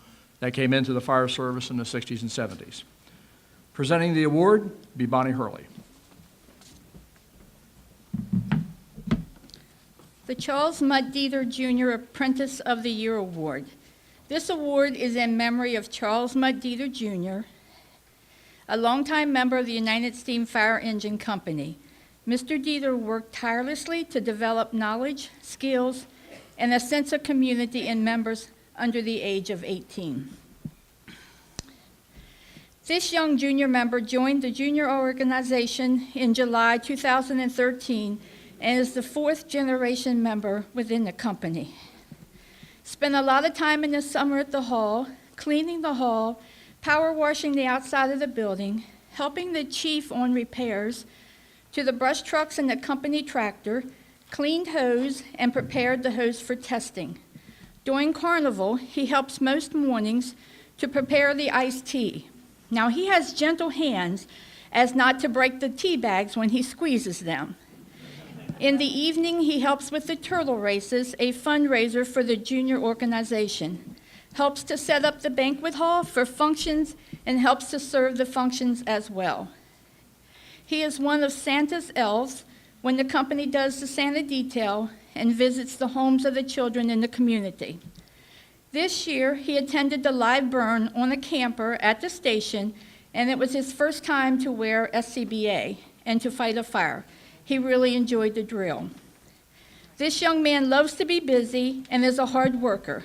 that came into the fire service in the 60s and 70s. Presenting the award will be Bonnie Hurley. The Charles Mutt Dieter Jr. Apprentice of the Year Award. This award is in memory of Charles Mutt Dieter Jr., a longtime member of the United Steam Fire Engine Company. Mr. Dieter worked tirelessly to develop knowledge, skills, and a sense of community in members under the age of 18. This young junior member joined the junior organization in July 2013 and is the fourth generation member within the company. Spent a lot of time in the summer at the hall, cleaning the hall, power washing the outside of the building, helping the chief on repairs to the brush trucks and the company tractor, cleaned hose, and prepared the hose for testing. During carnival, he helps most mornings to prepare the iced tea. Now, he has gentle hands as not to break the tea bags when he squeezes them. In the evening, he helps with the turtle races, a fundraiser for the junior organization. Helps to set up the banquet hall for functions and helps to serve the functions as well. He is one of Santa's elves when the company does the Santa detail and visits the homes of the children in the community. This year, he attended the live burn on a camper at the station, and it was his first time to wear SCBA and to fight a fire. He really enjoyed the drill. This young man loves to be busy and is a hard worker.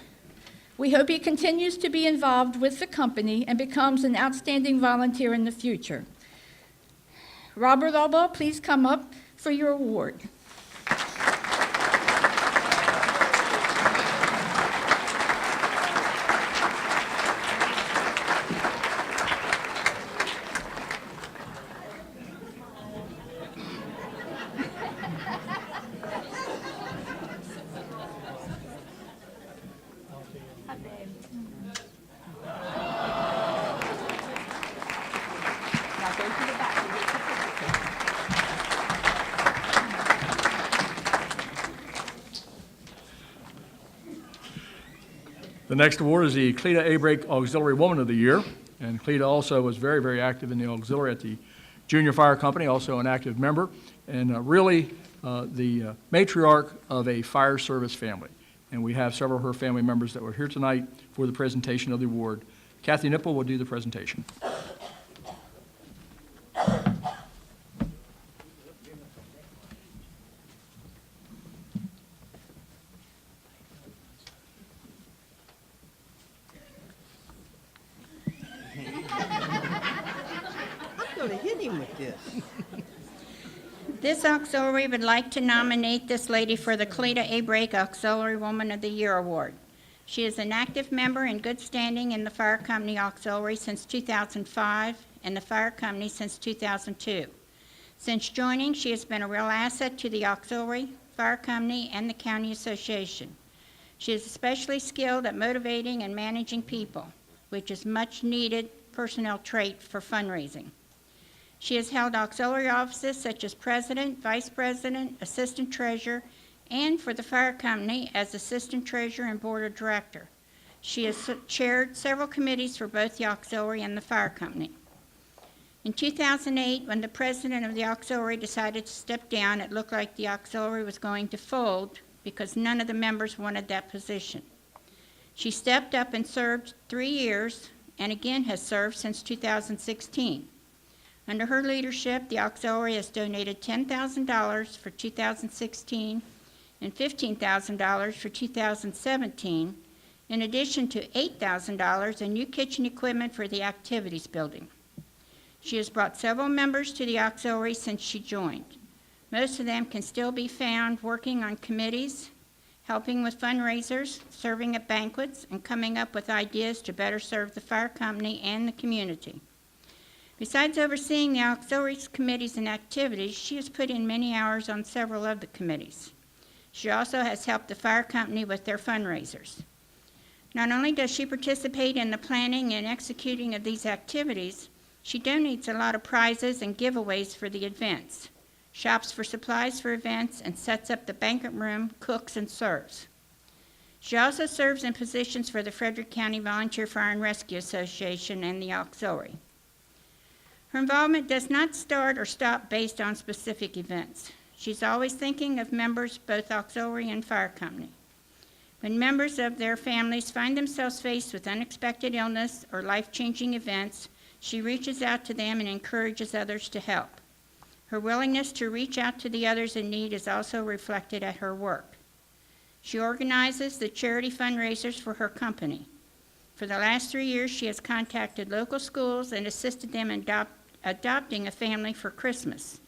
We hope he continues to be involved with the company and becomes an outstanding volunteer in the future. Robert Albaugh, please come up for your award. Now go to the back and get your picture. The next award is the Cleta A. Brake Auxiliary Woman of the Year. And Cleta also was very, very active in the auxiliary at the Junior Fire Company, also an active member, and really the matriarch of a fire service family. And we have several of her family members that were here tonight for the presentation of the award. Kathy Nipple will do the presentation. I'm going to hit him with this. This auxiliary would like to nominate this lady for the Cleta A. Brake Auxiliary Woman of the Year Award. She is an active member in good standing in the Fire Company Auxiliary since 2005 and the Fire Company since 2002. Since joining, she has been a real asset to the Auxiliary, Fire Company, and the County Association. She is especially skilled at motivating and managing people, which is much needed personnel trait for fundraising. She has held auxiliary offices such as president, vice president, assistant treasurer, and for the fire company as assistant treasurer and board of director. She has chaired several committees for both the auxiliary and the fire company. In 2008, when the president of the auxiliary decided to step down, it looked like the auxiliary was going to fold because none of the members wanted that position. She stepped up and served 3 years and again has served since 2016. Under her leadership, the auxiliary has donated $10,000 for 2016 and $15,000 for 2017, in addition to $8,000 in new kitchen equipment for the activities building. She has brought several members to the auxiliary since she joined. Most of them can still be found working on committees, helping with fundraisers, serving at banquets, and coming up with ideas to better serve the fire company and the community. Besides overseeing the auxiliaries committees and activities, she has put in many hours on several of the committees. She also has helped the fire company with their fundraisers. Not only does she participate in the planning and executing of these activities, she donates a lot of prizes and giveaways for the events, shops for supplies for events, and sets up the banquet room, cooks, and serves. She also serves in positions for the Frederick County Volunteer Fire and Rescue Association and the auxiliary. Her involvement does not start or stop based on specific events. She's always thinking of members, both auxiliary and fire company. When members of their families find themselves faced with unexpected illness or life-changing events, she reaches out to them and encourages others to help. Her willingness to reach out to the others in need is also reflected at her work. She organizes the charity fundraisers for her company. For the last 3 years, she has contacted local schools and assisted them in adopting a family for Christmas.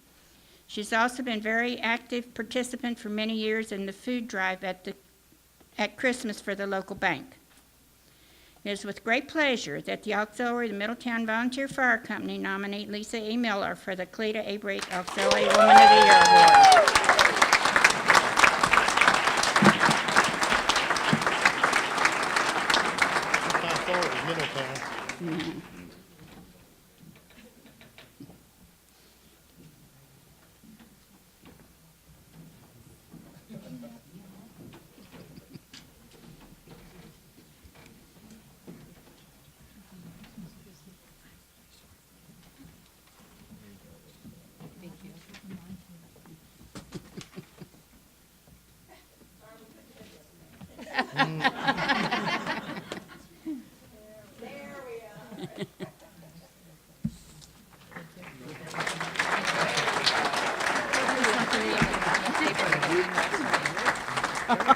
She's also been a very active participant for many years in the food drive at Christmas for the local bank. It is with great pleasure that the auxiliary of the Middletown Volunteer Fire Company nominate Lisa A. Miller for the Cleta A. Brake Auxiliary Woman of the Year Award.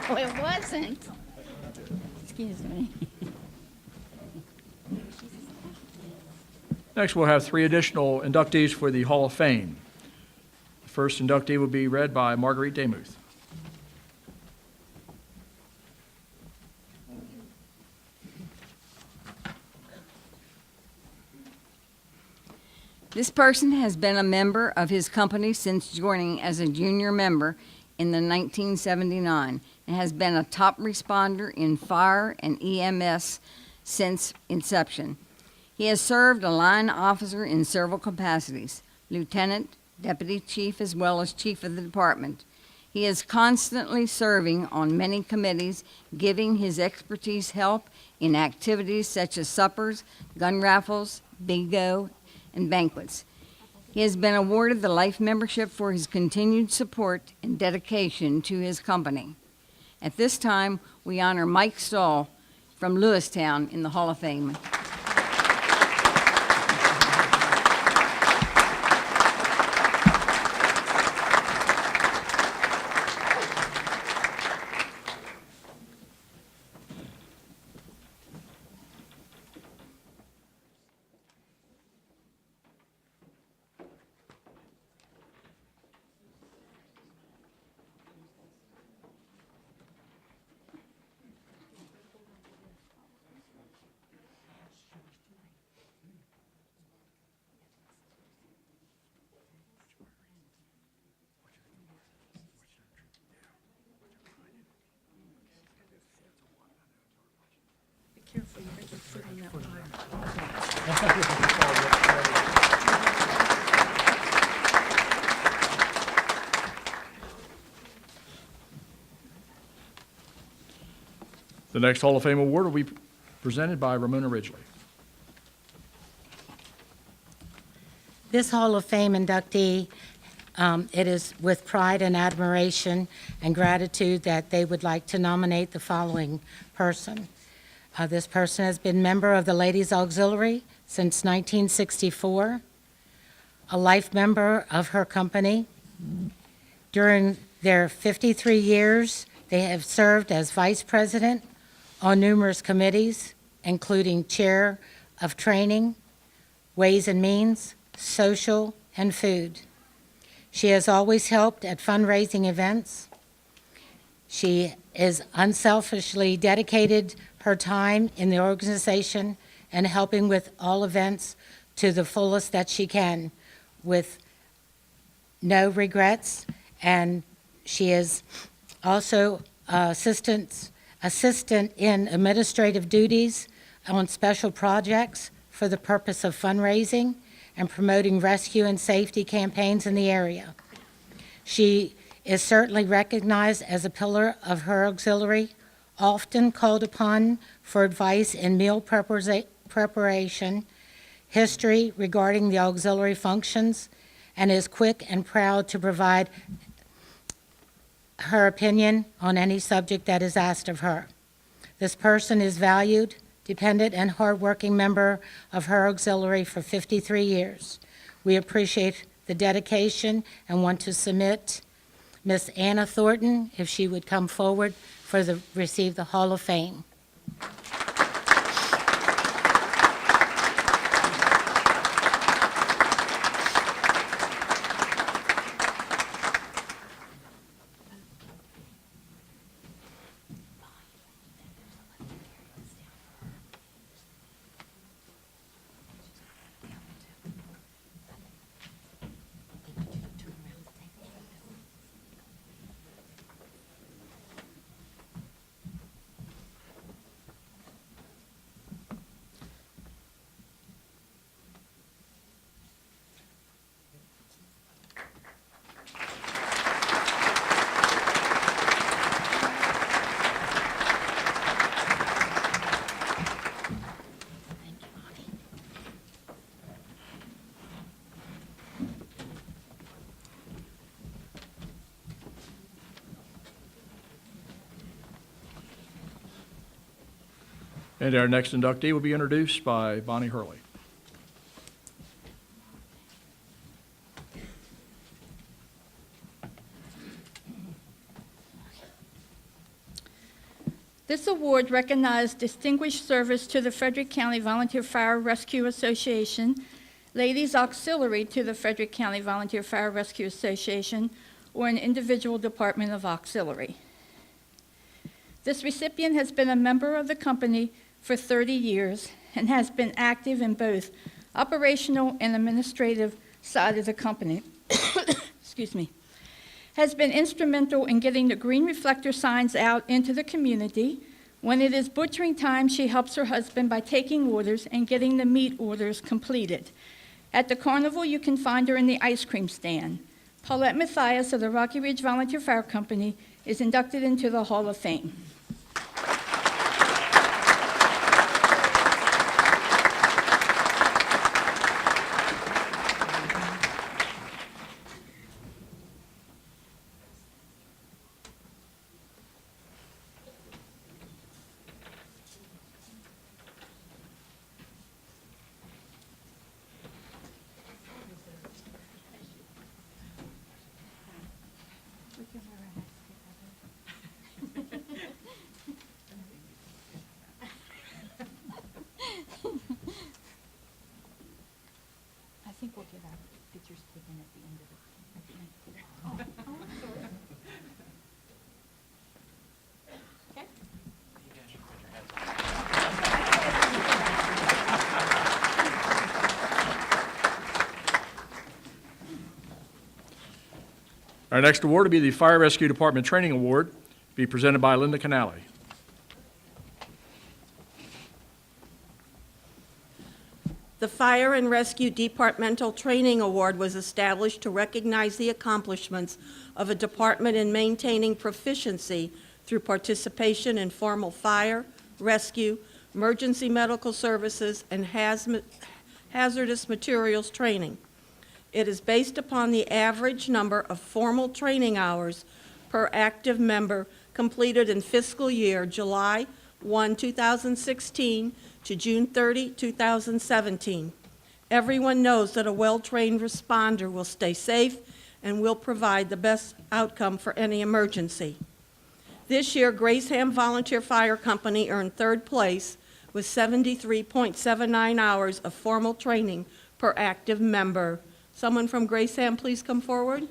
Oh, it wasn't. Excuse me. Next, we'll have 3 additional inductees for the Hall of Fame. The first inductee will be read by Marguerite Demuth. This person has been a member of his company since joining as a junior member in the 1979 and has been a top responder in fire and EMS since inception. He has served a line officer in several capacities, lieutenant, deputy chief, as well as chief of the department. He is constantly serving on many committees, giving his expertise help in activities such as suppers, gun raffles, bingo, and banquets. He has been awarded the Life Membership for his continued support and dedication to his company. At this time, we honor Mike Stahl from Lewistown in the Hall of Fame. The next Hall of Fame award will be presented by Ramona Ridgely. This Hall of Fame inductee, it is with pride and admiration and gratitude that they would like to nominate the following person. This person has been member of the Ladies Auxiliary since 1964, a life member of her company. During their 53 years, they have served as vice president on numerous committees, including chair of training, ways and means, social, and food. She has always helped at fundraising events. She is unselfishly dedicated her time in the organization and helping with all events to the fullest that she can with no regrets. And she is also assistant in administrative duties on special projects for the purpose of fundraising and promoting rescue and safety campaigns in the area. She is certainly recognized as a pillar of her auxiliary, often called upon for advice in meal preparation, history regarding the auxiliary functions, and is quick and proud to provide her opinion on any subject that is asked of her. This person is valued, dependent, and hardworking member of her auxiliary for 53 years. We appreciate the dedication and want to submit Miss Anna Thornton, if she would come forward receive the Hall of Fame. And our next inductee will be introduced by Bonnie Hurley. This award recognizes distinguished service to the Frederick County Volunteer Fire Rescue Association, Ladies Auxiliary to the Frederick County Volunteer Fire Rescue Association, or an individual department of auxiliary. This recipient has been a member of the company for 30 years and has been active in both operational and administrative side of the company. Excuse me. Has been instrumental in getting the green reflector signs out into the community, When it is butchering time, she helps her husband by taking orders and getting the meat orders completed. At the carnival, you can find her in the ice cream stand. Paulette Mathias of the Rocky Ridge Volunteer Fire Company is inducted into the Hall of Fame. I think we'll get our pictures taken at the end of it. Okay. Our next award will be the Fire Rescue Department Training Award, be presented by Linda Canale. The Fire and Rescue Departmental Training Award was established to recognize the accomplishments of a department in maintaining proficiency through participation in formal fire, rescue, emergency medical services, and hazardous materials training. It is based upon the average number of formal training hours per active member completed in fiscal year July 1, 2016 to June 30, 2017. Everyone knows that a well-trained responder will stay safe and will provide the best outcome for any emergency. This year, Graceham Volunteer Fire Company earned third place with 73.79 hours of formal training per active member. Someone from Graceham, please come forward.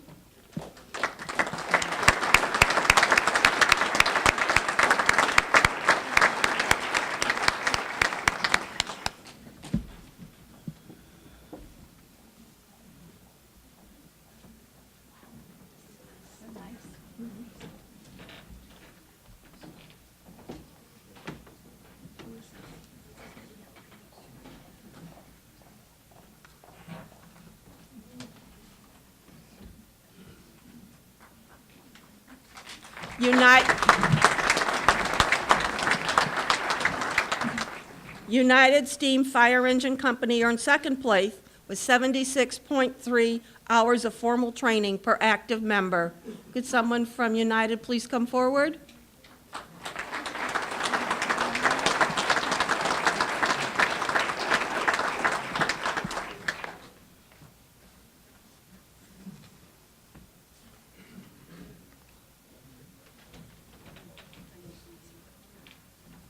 United Steam Fire Engine Company earned second place with 76.3 hours of formal training per active member. Could someone from United please come forward?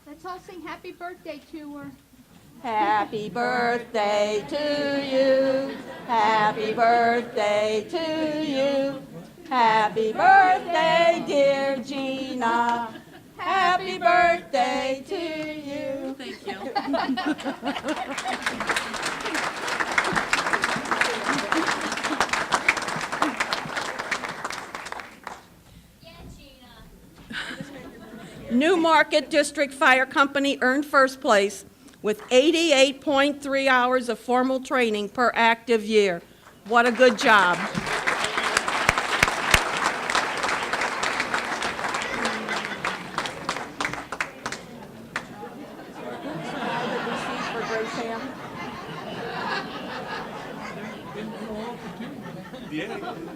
Let's all sing happy birthday to her. Happy birthday to you. Happy birthday to you. Happy birthday, dear Gina. Happy birthday to you. Thank you. New Market District Fire Company earned first place with 88.3 hours of formal training per active year. What a good job.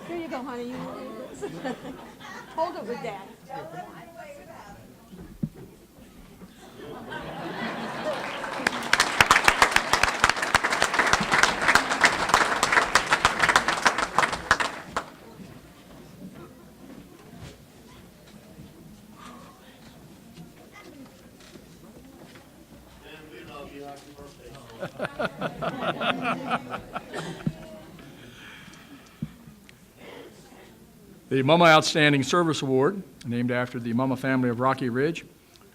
Here you go, honey. You want this? Hold it with Dad. The Mama Outstanding Service Award, named after the Mama family of Rocky Ridge,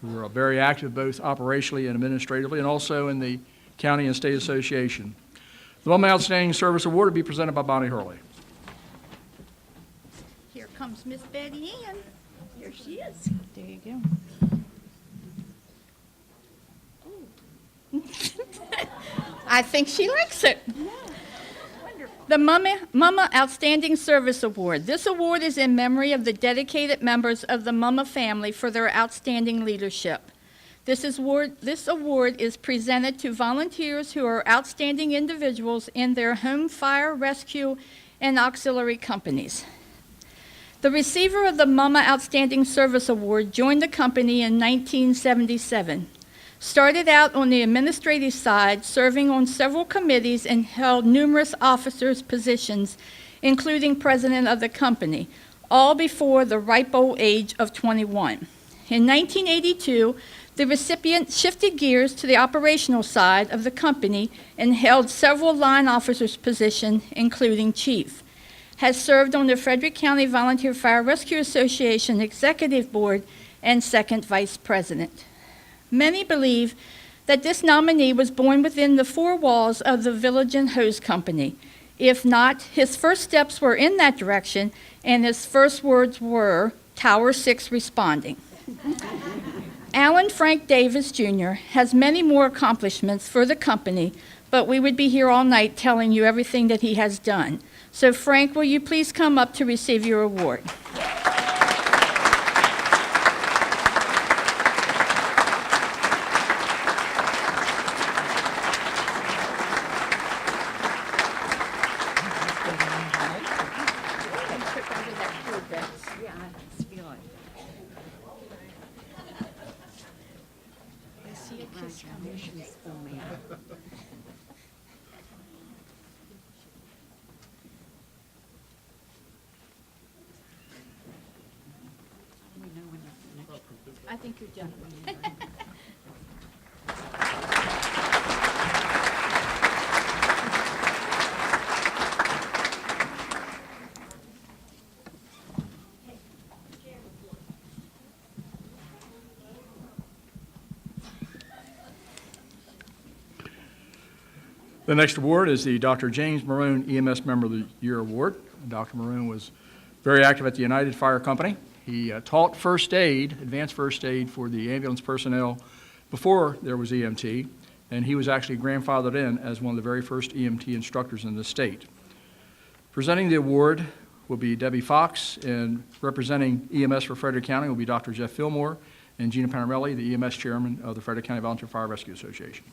who are very active both operationally and administratively, and also in the County and State Association. The Mama Outstanding Service Award will be presented by Bonnie Hurley. Here comes Miss Betty Ann. Here she is. There you go. I think she likes it. The Mama Outstanding Service Award. This award is in memory of the dedicated members of the Mama family for their outstanding leadership. This award is presented to volunteers who are outstanding individuals in their home fire, rescue, and auxiliary companies. The receiver of the Mama Outstanding Service Award joined the company in 1977. Started out on the administrative side, serving on several committees and held numerous officers' positions, including president of the company, all before the ripe old age of 21. In 1982, the recipient shifted gears to the operational side of the company and held several line officers' positions, including chief. Has served on the Frederick County Volunteer Fire Rescue Association Executive Board and second vice president. Many believe that this nominee was born within the four walls of the Village and Hose Company. If not, his first steps were in that direction, and his first words were, Tower 6 responding. Alan Frank Davis Jr. has many more accomplishments for the company, but we would be here all night telling you everything that he has done. So Frank, will you please come up to receive your award? I think you're done. The next award is the Dr. James Maroon EMS Member of the Year Award. Dr. Maroon was very active at the United Fire Company. He taught first aid, advanced first aid for the ambulance personnel before there was EMT, and he was actually grandfathered in as one of the very first EMT instructors in the state. Presenting the award will be Debbie Fox, and representing EMS for Frederick County will be Dr. Jeff Fillmore and Gina Panarelli, the EMS chairman of the Frederick County Volunteer Fire Rescue Association.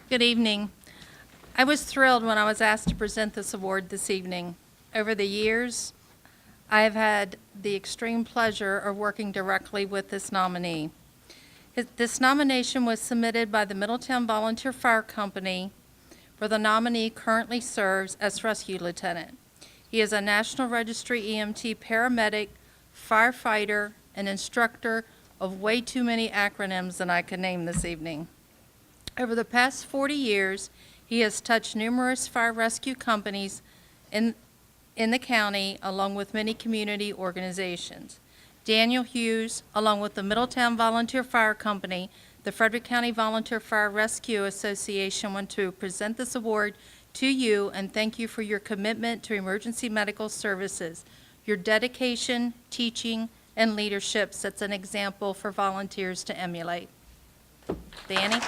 Good evening. I was thrilled when I was asked to present this award this evening. Over the years, I have had the extreme pleasure of working directly with this nominee. This nomination was submitted by the Middletown Volunteer Fire Company, where the nominee currently serves as rescue lieutenant. He is a National Registry EMT paramedic, firefighter, and instructor of way too many acronyms than I could name this evening. Over the past 40 years, he has touched numerous fire rescue companies in the county, along with many community organizations. Daniel Hughes, along with the Middletown Volunteer Fire Company, the Frederick County Volunteer Fire Rescue Association, want to present this award to you and thank you for your commitment to emergency medical services. Your dedication, teaching, and leadership sets an example for volunteers to emulate. Danny?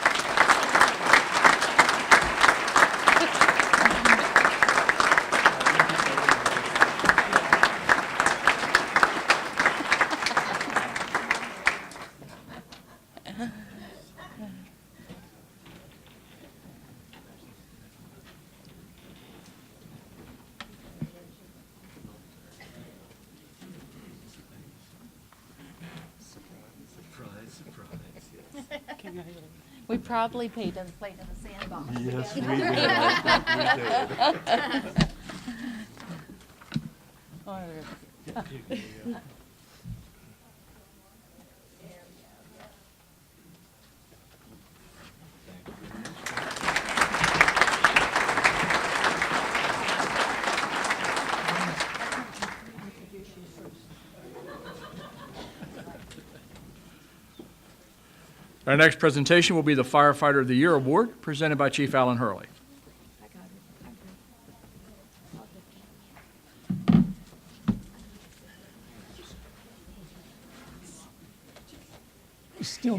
We probably played in the sandbox. Yes, we did. Our next presentation will be the Firefighter of the Year Award, presented by Chief Alan Hurley.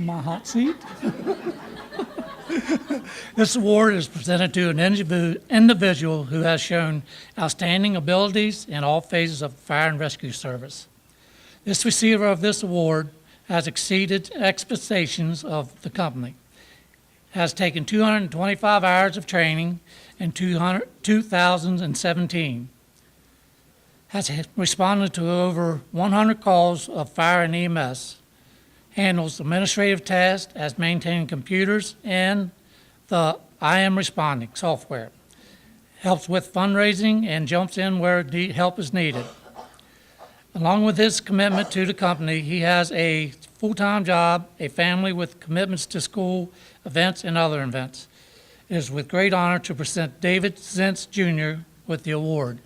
my hot seat. This award is presented to an individual who has shown outstanding abilities in all phases of the fire and rescue service. This receiver of this award has exceeded expectations of the company, has taken 225 hours of training in 2017, has responded to over 100 calls of fire and EMS, handles administrative tasks as maintaining computers and the I Am Responding software, helps with fundraising and jumps in where help is needed. Along with his commitment to the company, he has a full-time job, a family with commitments to school, events, and other events. It is with great honor to present David Zentz Jr. with the award.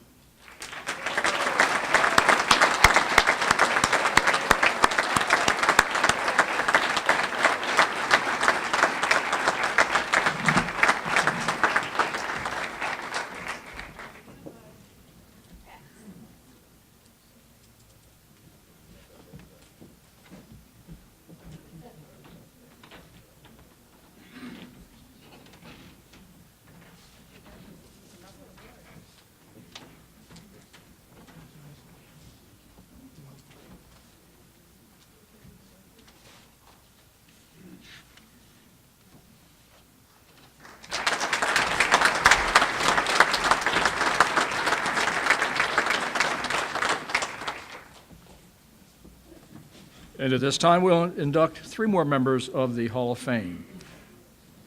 And at this time, we'll induct 3 more members of the Hall of Fame.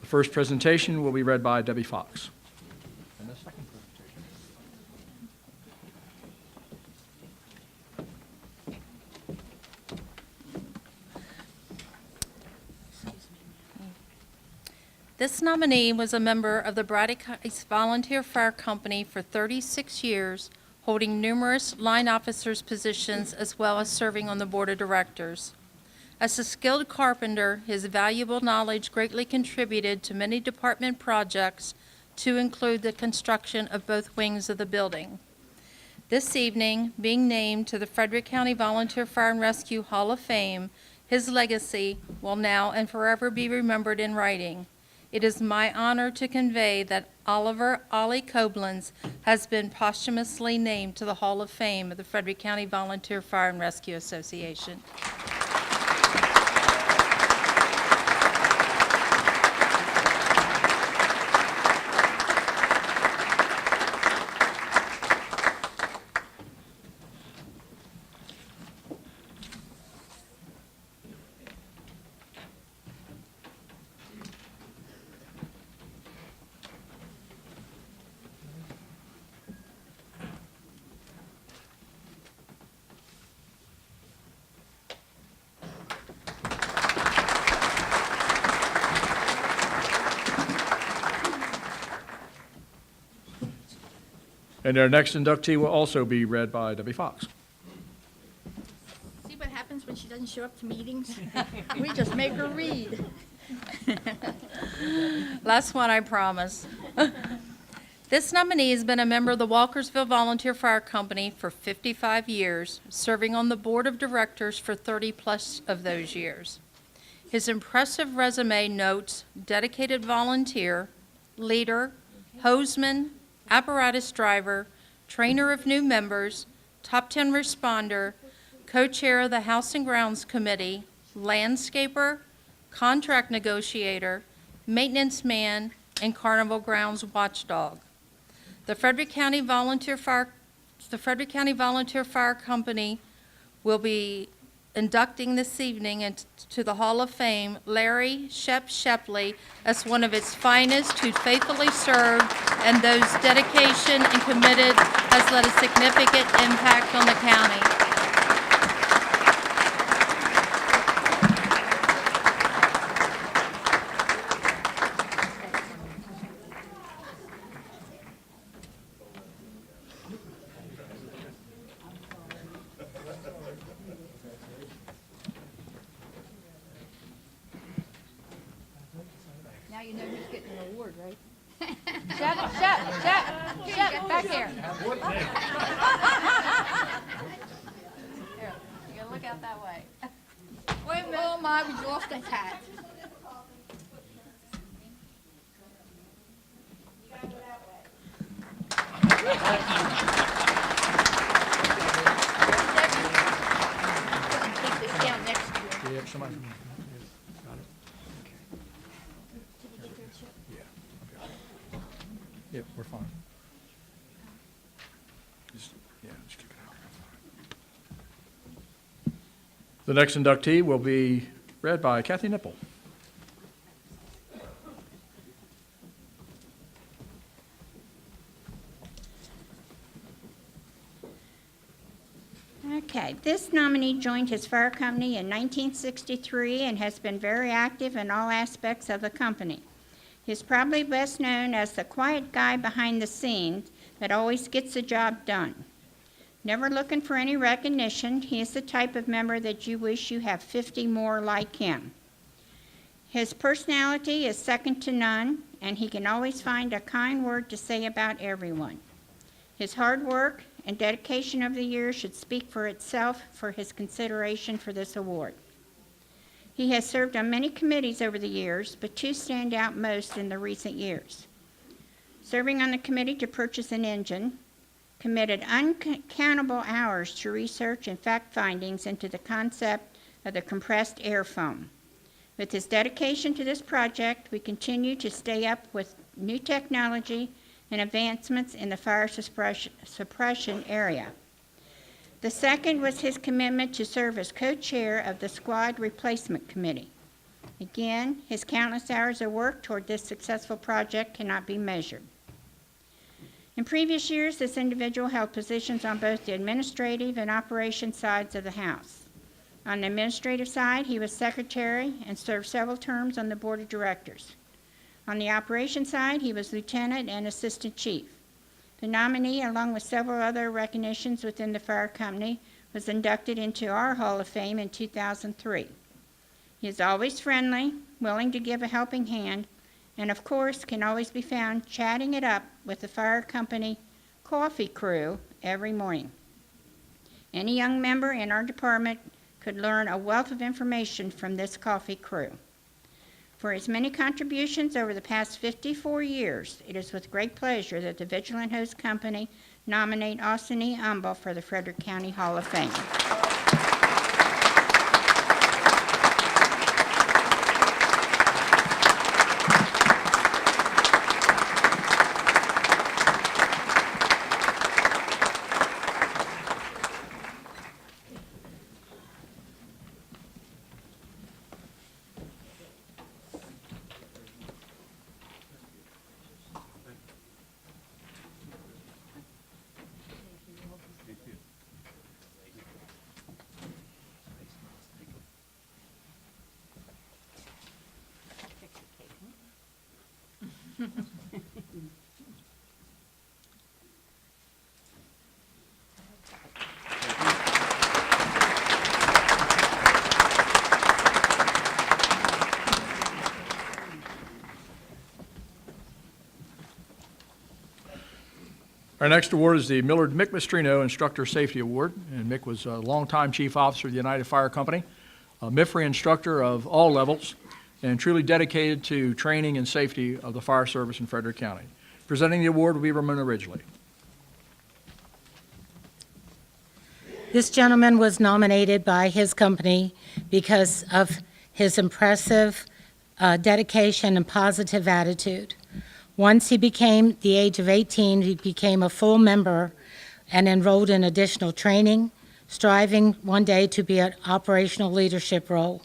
The first presentation will be read by Debbie Fox. And the second This nominee was a member of the Braddock Heights Volunteer Fire Company for 36 years, holding numerous line officers' positions as well as serving on the board of directors. As a skilled carpenter, his valuable knowledge greatly contributed to many department projects, to include the construction of both wings of the building. This evening, being named to the Frederick County Volunteer Fire and Rescue Hall of Fame, his legacy will now and forever be remembered in writing. It is my honor to convey that Oliver Ollie Koblenz has been posthumously named to the Hall of Fame of the Frederick County Volunteer Fire and Rescue Association. And our next inductee will also be read by Debbie Fox. See what happens when she doesn't show up to meetings? We just make her read. Last one, I promise. This nominee has been a member of the Walkersville Volunteer Fire Company for 55 years, serving on the board of directors for 30-plus of those years. His impressive resume notes dedicated volunteer, leader, hoseman, apparatus driver, trainer of new members, top 10 responder, co-chair of the House and Grounds Committee, landscaper, contract negotiator, maintenance man, and Carnival Grounds watchdog. The Frederick County Volunteer Fire Company will be inducting this evening into the Hall of Fame Larry Shep Shepley as one of its finest who faithfully served and whose dedication and committed has led a significant impact on the county. Now you know who's getting an award, right? Shep, back here. Here, you gotta look out that way. William Oh my, we lost that hat. Take this down next to you. Yeah, somebody. Got it. Yeah. Okay. Yeah, we're fine. Just kick it out. The next inductee will be read by Kathy Nipple. Okay, this nominee joined his fire company in 1963 and has been very active in all aspects of the company. He is probably best known as the quiet guy behind the scenes that always gets the job done. Never looking for any recognition, he is the type of member that you wish you have 50 more like him. His personality is second to none, and he can always find a kind word to say about everyone. His hard work and dedication over the years should speak for itself for his consideration for this award. He has served on many committees over the years, but two stand out most in the recent years. Serving on the committee to purchase an engine, committed uncountable hours to research and fact findings into the concept of the compressed air foam. With his dedication to this project, we continue to stay up with new technology and advancements in the fire suppression area. The second was his commitment to serve as co-chair of the Squad Replacement Committee. Again, his countless hours of work toward this successful project cannot be measured. In previous years, this individual held positions on both the administrative and operations sides of the House. On the administrative side, he was secretary and served several terms on the board of directors. On the operations side, he was lieutenant and assistant chief. The nominee, along with several other recognitions within the fire company, was inducted into our Hall of Fame in 2003. He is always friendly, willing to give a helping hand, and of course can always be found chatting it up with the fire company coffee crew every morning. Any young member in our department could learn a wealth of information from this coffee crew. For his many contributions over the past 54 years, it is with great pleasure that the Vigilant Hose Company nominate Austin E. Umbel for the Frederick County Hall of Fame. Our next award is the Millard Mick Mastrino Instructor Safety Award, and Mick was a longtime chief officer of the United Fire Company, a MIFRE instructor of all levels, and truly dedicated to training and safety of the fire service in Frederick County. Presenting the award will be Ramona Ridgely. This gentleman was nominated by his company because of his impressive dedication and positive attitude. Once he became the age of 18, he became a full member and enrolled in additional training, striving one day to be an operational leadership role.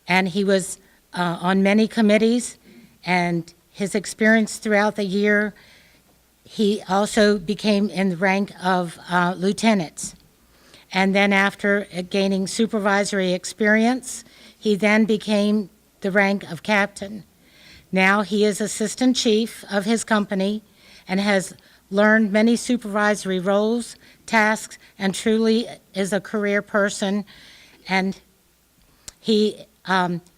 And he was on many committees, and his experience throughout the year, he also became in the rank of lieutenants. And then after gaining supervisory experience, he then became the rank of captain. Now he is assistant chief of his company and has learned many supervisory roles, tasks, and truly is a career person. And he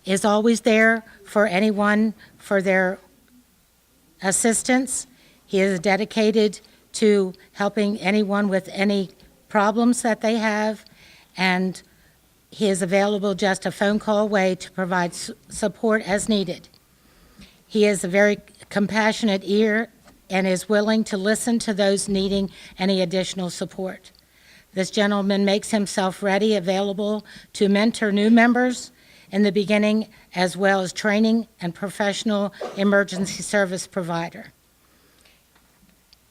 is always there for anyone for their assistance. He is dedicated to helping anyone with any problems that they have, and he is available just a phone call away to provide support as needed. He is a very compassionate ear and is willing to listen to those needing any additional support. This gentleman makes himself ready, available to mentor new members in the beginning, as well as training and professional emergency service provider.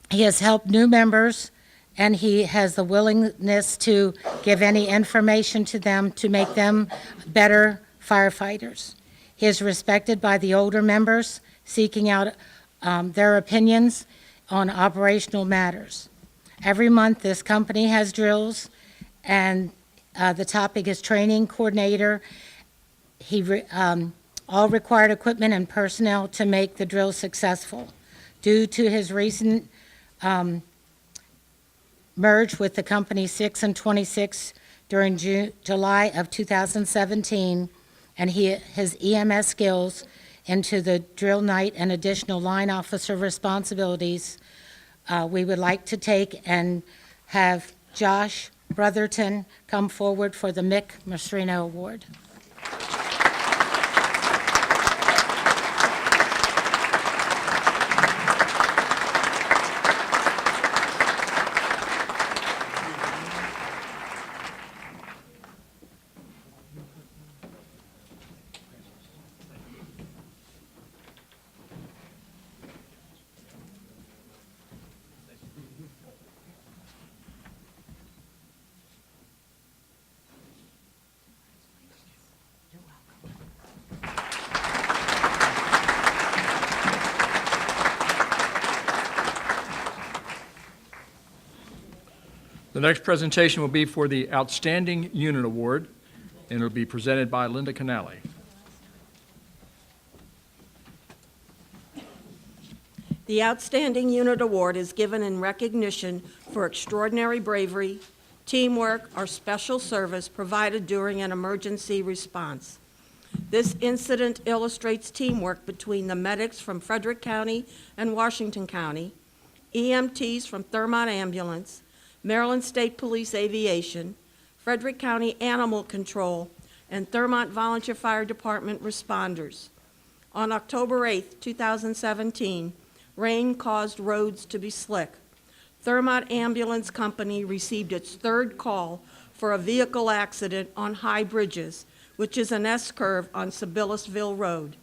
He has helped new members, and he has the willingness to give any information to them to make them better firefighters. He is respected by the older members, seeking out their opinions on operational matters. Every month, this company has drills, and the topic is training coordinator. All required equipment and personnel to make the drill successful. Due to his recent merge with the company 6 and 26 during July of 2017, and his EMS skills into the drill night and additional line officer responsibilities, we would like to take and have Josh Brotherton come forward for the Mick Mastrino Award. The next presentation will be for the Outstanding Unit Award, and it will be presented by Linda Canale. The Outstanding Unit Award is given in recognition for extraordinary bravery, teamwork, or special service provided during an emergency response. This incident illustrates teamwork between the medics from Frederick County and Washington County, EMTs from Thurmont Ambulance, Maryland State Police Aviation, Frederick County Animal Control, and Thurmont Volunteer Fire Department responders. On October 8, 2017, rain caused roads to be slick. Thurmont Ambulance Company received its third call for a vehicle accident on High Bridges, which is an S-curve on Sibyllesville Road.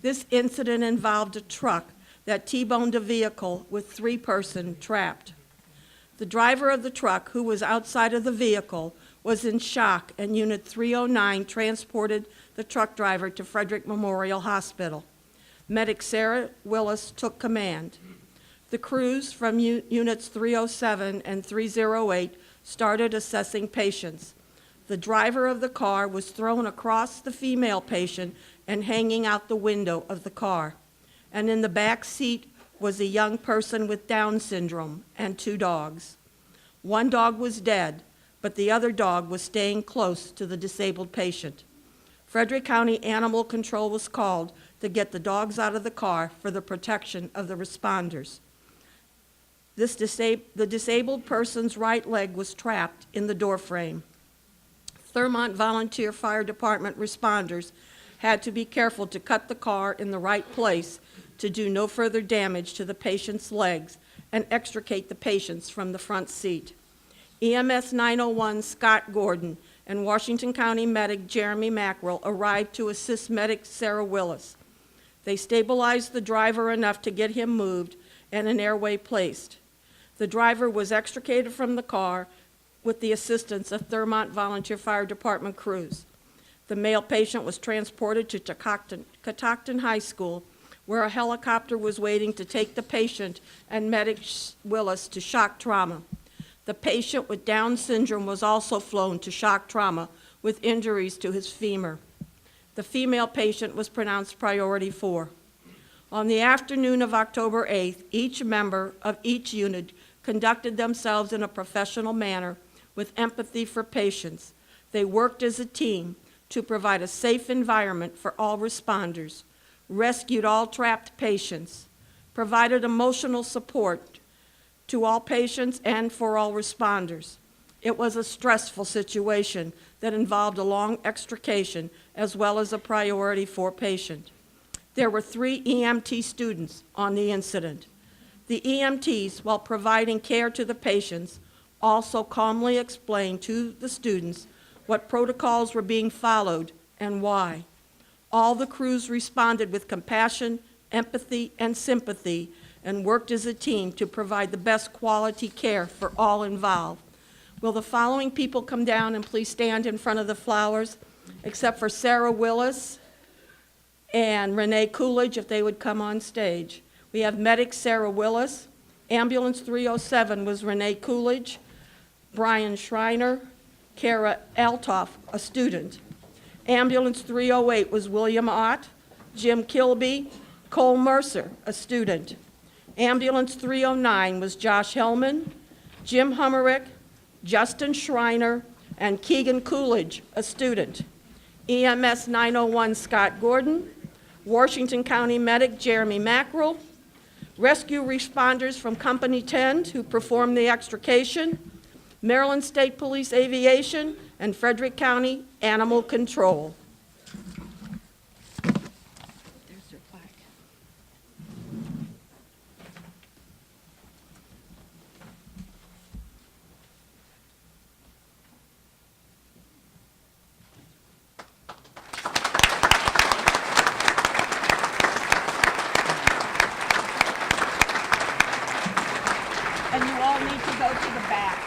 This incident involved a truck that T-boned a vehicle with 3 persons trapped. The driver of the truck, who was outside of the vehicle, was in shock, and Unit 309 transported the truck driver to Frederick Memorial Hospital. Medic Sarah Willis took command. The crews from Units 307 and 308 started assessing patients. The driver of the car was thrown across the female patient and hanging out the window of the car. And in the back seat was a young person with Down syndrome and 2 dogs. One dog was dead, but the other dog was staying close to the disabled patient. Frederick County Animal Control was called to get the dogs out of the car for the protection of the responders. The disabled person's right leg was trapped in the doorframe. Thurmont Volunteer Fire Department responders had to be careful to cut the car in the right place to do no further damage to the patient's legs and extricate the patients from the front seat. EMS 901 Scott Gordon and Washington County medic Jeremy Mackerel arrived to assist medic Sarah Willis. They stabilized the driver enough to get him moved and an airway placed. The driver was extricated from the car with the assistance of Thurmont Volunteer Fire Department crews. The male patient was transported to Catoctin High School, where a helicopter was waiting to take the patient and medic Willis to shock trauma. The patient with Down syndrome was also flown to shock trauma with injuries to his femur. The female patient was pronounced priority 4. On the afternoon of October 8th, each member of each unit conducted themselves in a professional manner with empathy for patients. They worked as a team to provide a safe environment for all responders, rescued all trapped patients, provided emotional support to all patients and for all responders. It was a stressful situation that involved a long extrication as well as a priority 4 patient. There were 3 EMT students on the incident. The EMTs, while providing care to the patients, also calmly explained to the students what protocols were being followed and why. All the crews responded with compassion, empathy, and sympathy, and worked as a team to provide the best quality care for all involved. Will the following people come down and please stand in front of the flowers, except for Sarah Willis and Renee Coolidge, if they would come on stage. We have medic Sarah Willis. Ambulance 307 was Renee Coolidge, Brian Schreiner, Kara Altoff, a student. Ambulance 308 was William Ott, Jim Kilby, Cole Mercer, a student. Ambulance 309 was Josh Hellman, Jim Hummerick, Justin Schreiner, and Keegan Coolidge, a student. EMS 901 Scott Gordon, Washington County Medic Jeremy Mackerel, rescue responders from Company 10 who performed the extrication, Maryland State Police Aviation, and Frederick County Animal Control. And you all need to go to the back.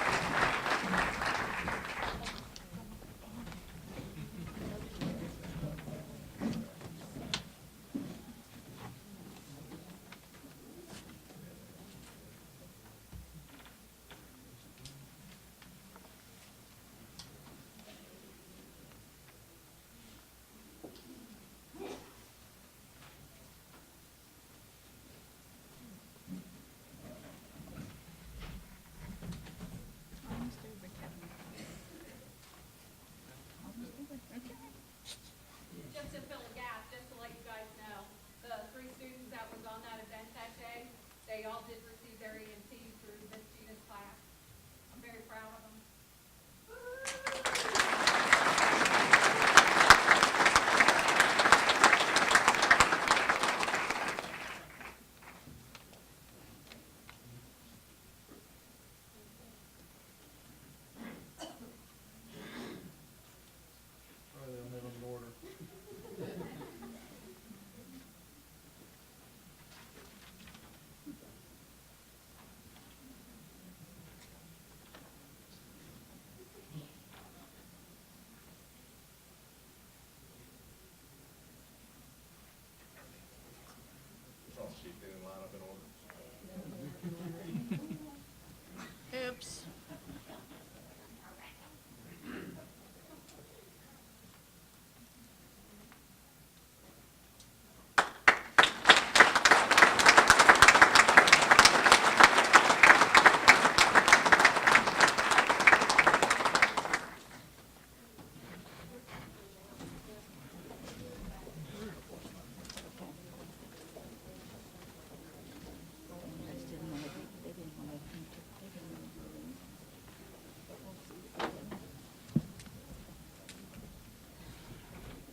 Just to fill a gap, just to let you guys know, the 3 students that was on that event that day, they all did receive their EMTs through Miss Gina's class. I'm very proud of them. Oops.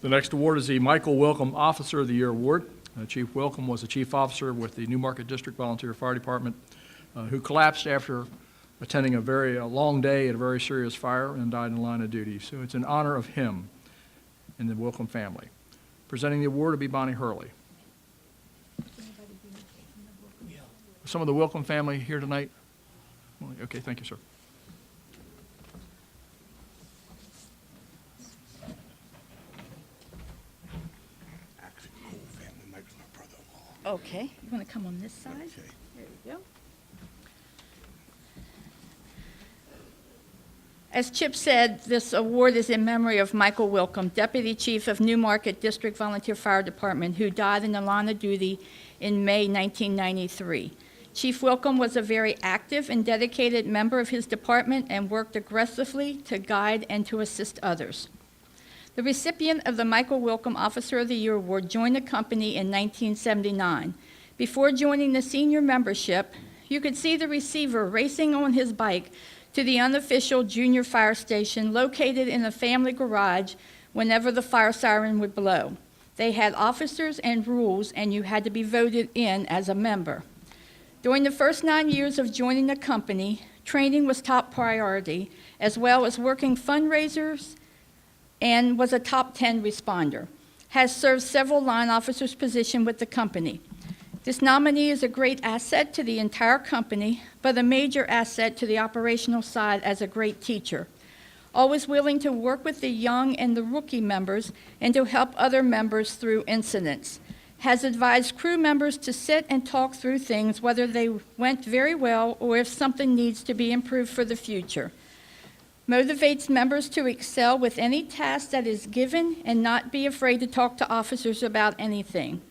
The next award is the Michael Wilkham Officer of the Year Award. Chief Wilkham was a chief officer with the Newmarket District Volunteer Fire Department who collapsed after attending a very long day at a very serious fire and died in the line of duty. So it's in honor of him and the Wilkham family. Presenting the award will be Bonnie Hurley. Some of the Wilkham family here tonight? Okay, thank you, sir. Okay, you want to come on this side? There you go. As Chip said, this award is in memory of Michael Wilkham, Deputy Chief of Newmarket District Volunteer Fire Department, who died in the line of duty in May 1993. Chief Wilkham was a very active and dedicated member of his department and worked aggressively to guide and to assist others. The recipient of the Michael Wilkham Officer of the Year Award joined the company in 1979. Before joining the senior membership, you could see the receiver racing on his bike to the unofficial junior fire station located in a family garage whenever the fire siren would blow. They had officers and rules, and you had to be voted in as a member. During the first 9 years of joining the company, training was top priority, as well as working fundraisers, and was a top 10 responder. Has served several line officers' positions with the company. This nominee is a great asset to the entire company, but a major asset to the operational side as a great teacher. Always willing to work with the young and the rookie members and to help other members through incidents. Has advised crew members to sit and talk through things, whether they went very well or if something needs to be improved for the future. Motivates members to excel with any task that is given and not be afraid to talk to officers about anything.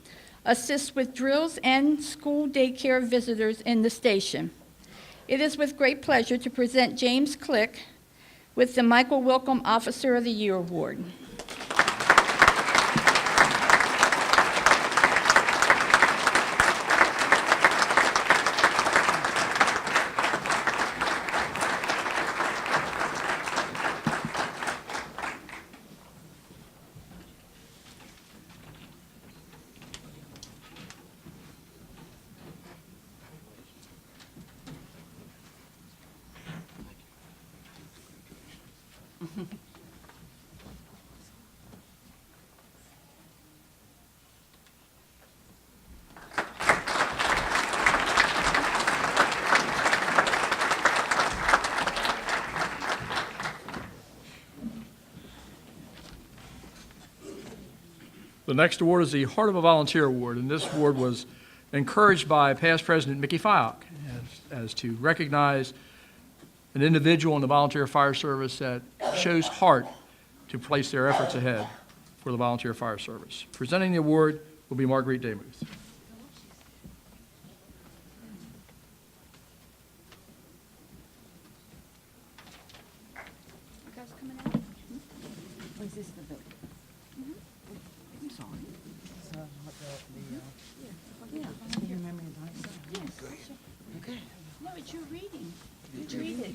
Assists with drills and school daycare visitors in the station. It is with great pleasure to present James Click with the Michael Wilcom Officer of the Year Award. The next award is the Heart of a Volunteer Award, and this award was encouraged by past President Mickey Fyock as to recognize an individual in the volunteer fire service that shows heart to place their efforts ahead for the volunteer fire service. Presenting the award will be Marguerite Demuth. No, it's your reading. You read it.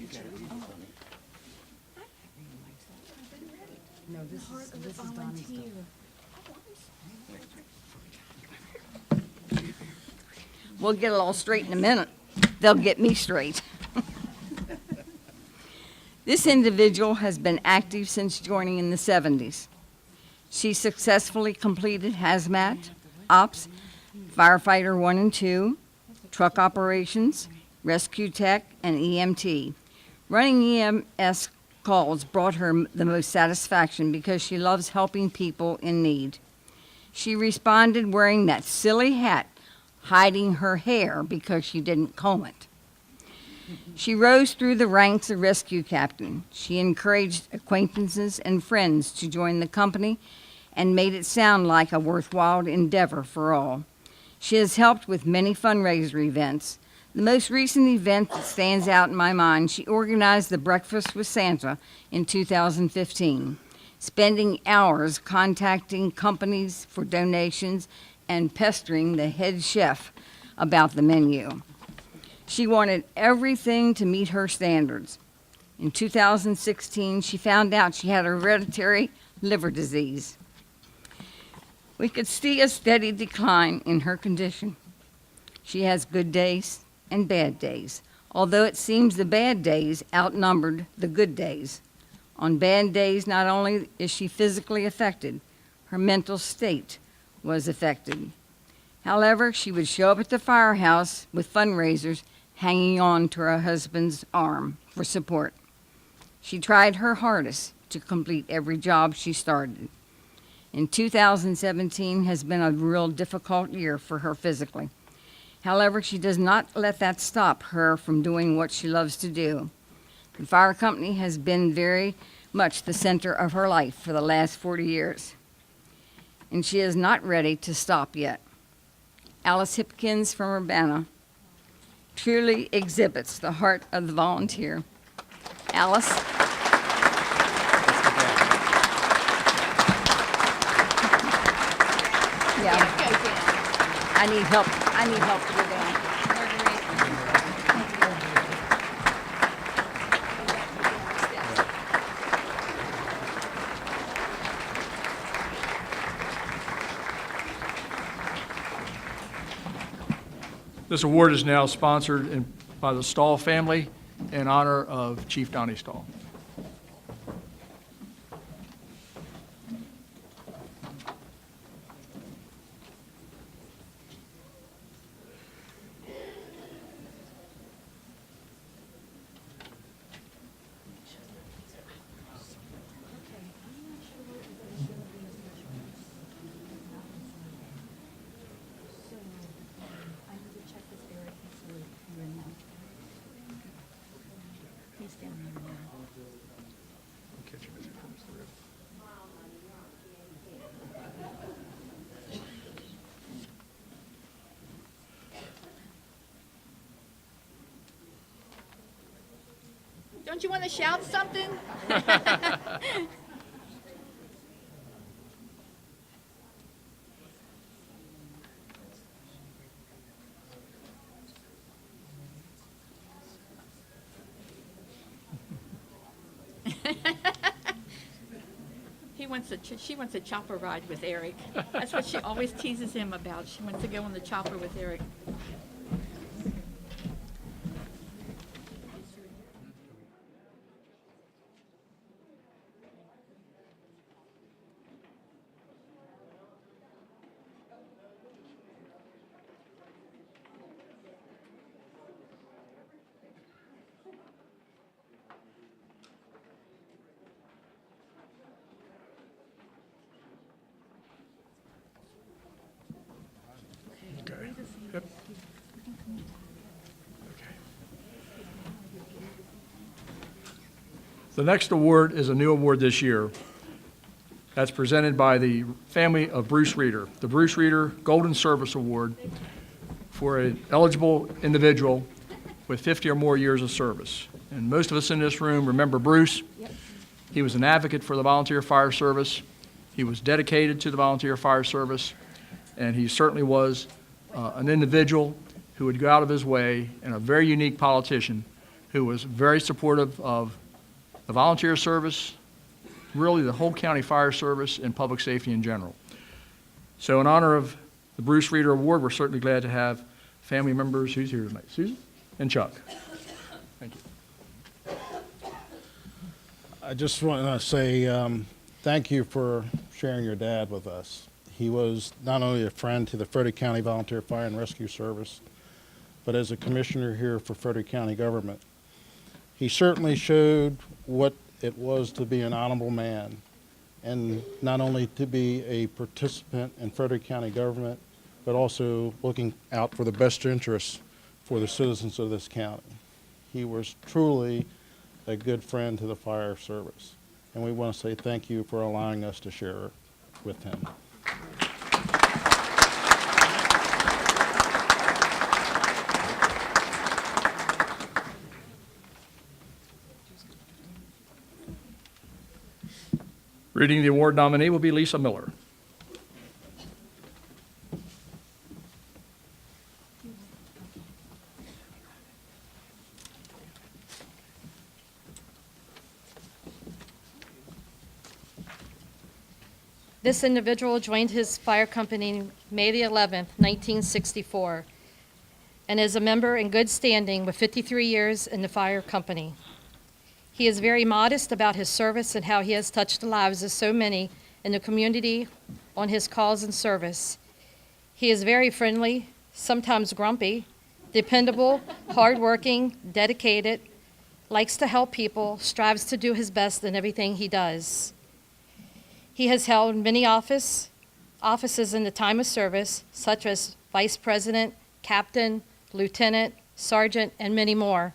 No, this is Donnie's stuff. We'll get it all straight in a minute. They'll get me straight. This individual has been active since joining in the 70s. She successfully completed hazmat, ops, firefighter 1 and 2, truck operations, rescue tech, and EMT. Running EMS calls brought her the most satisfaction because she loves helping people in need. She responded wearing that silly hat, hiding her hair because she didn't comb it. She rose through the ranks of rescue captain. She encouraged acquaintances and friends to join the company and made it sound like a worthwhile endeavor for all. She has helped with many fundraiser events. The most recent event that stands out in my mind, she organized the Breakfast with Santa in 2015, spending hours contacting companies for donations and pestering the head chef about the menu. She wanted everything to meet her standards. In 2016, she found out she had hereditary liver disease. We could see a steady decline in her condition. She has good days and bad days, although it seems the bad days outnumbered the good days. On bad days, not only is she physically affected, her mental state was affected. However, she would show up at the firehouse with fundraisers hanging on to her husband's arm for support. She tried her hardest to complete every job she started. In 2017 has been a real difficult year for her physically. However, she does not let that stop her from doing what she loves to do. The fire company has been very much the center of her life for the last 40 years, and she is not ready to stop yet. Alice Hipkins from Urbana truly exhibits the heart of the volunteer. Alice? Yeah. I need help to go down. This award is now sponsored by the Stahl family in honor of Chief Donnie Stahl. Don't you want to shout something? She wants a chopper ride with Eric. That's what she always teases him about. She wants to go on the chopper with Eric. Okay. Yep. The next award is a new award this year. That's presented by the family of Bruce Reeder, the Bruce Reeder Golden Service Award for an eligible individual with 50 or more years of service. And most of us in this room remember Bruce. Yep. He was an advocate for the volunteer fire service. He was dedicated to the volunteer fire service, and he certainly was an individual who would go out of his way, and a very unique politician who was very supportive of the volunteer service, really the whole county fire service and public safety in general. So in honor of the Bruce Reeder Award, we're certainly glad to have family members. Who's here tonight? Susan and Chuck. Thank you. I just want to say thank you for sharing your dad with us. He was not only a friend to the Frederick County Volunteer Fire and Rescue Service, but as a commissioner here for Frederick County government. He certainly showed what it was to be an honorable man, and not only to be a participant in Frederick County government, but also looking out for the best interests for the citizens of this county. He was truly a good friend to the fire service, and we want to say thank you for allowing us to share with him. Reading the award nominee will be Lisa Miller. This individual joined his fire company May the 11th, 1964, and is a member in good standing with 53 years in the fire company. He is very modest about his service and how he has touched the lives of so many in the community on his calls and service. He is very friendly, sometimes grumpy, dependable, hardworking, dedicated, likes to help people, strives to do his best in everything he does. He has held many offices in the time of service, such as vice president, captain, lieutenant, sergeant, and many more.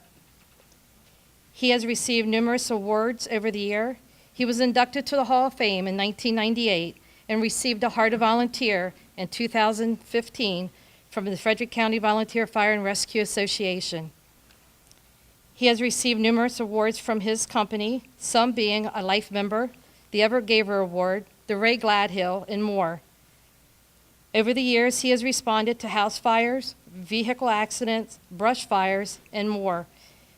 He has received numerous awards over the year. He was inducted to the Hall of Fame in 1998 and received a Heart of Volunteer in 2015 from the Frederick County Volunteer Fire and Rescue Association. He has received numerous awards from his company, some being a life member, the Everett Gaver Award, the Ray Gladhill, and more. Over the years, he has responded to house fires, vehicle accidents, brush fires, and more.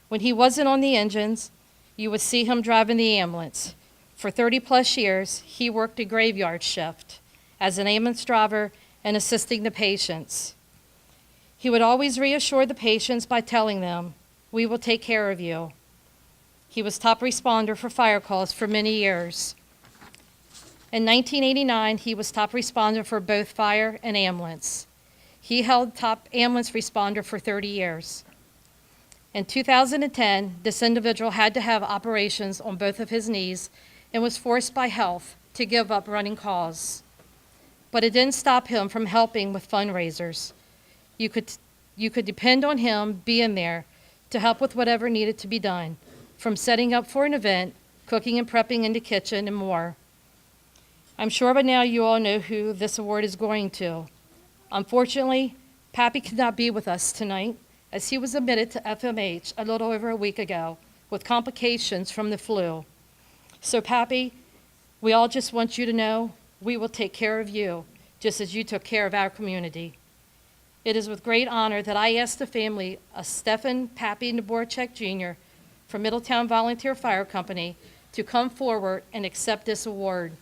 When he wasn't on the engines, you would see him driving the ambulance. For 30-plus years, he worked a graveyard shift as an ambulance driver and assisting the patients. He would always reassure the patients by telling them, "We will take care of you." He was top responder for fire calls for many years. In 1989, he was top responder for both fire and ambulance. He held top ambulance responder for 30 years. In 2010, this individual had to have operations on both of his knees and was forced by health to give up running calls. But it didn't stop him from helping with fundraisers. You could depend on him being there to help with whatever needed to be done, from setting up for an event, cooking and prepping in the kitchen, and more. I'm sure by now you all know who this award is going to. Unfortunately, Pappy could not be with us tonight, as he was admitted to FMH a little over a week ago with complications from the flu. So Pappy, we all just want you to know we will take care of you, just as you took care of our community. It is with great honor that I ask the family of Stefan Pappy Dvorak Jr. from Middletown Volunteer Fire Company to come forward and accept this award.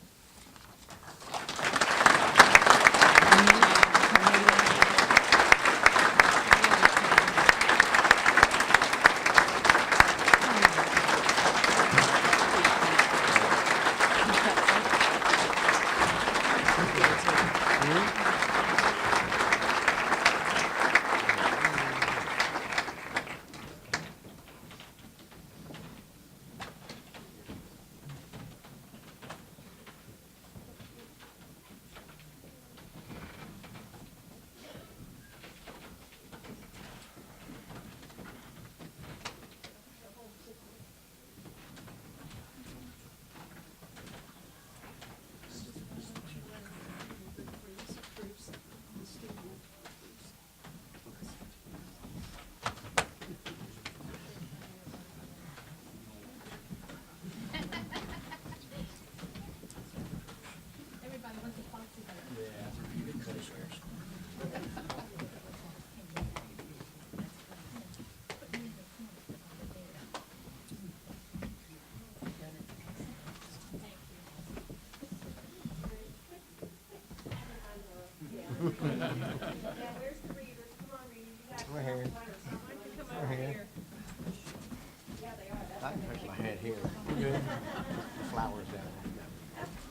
I can touch my head here. Good. The flowers down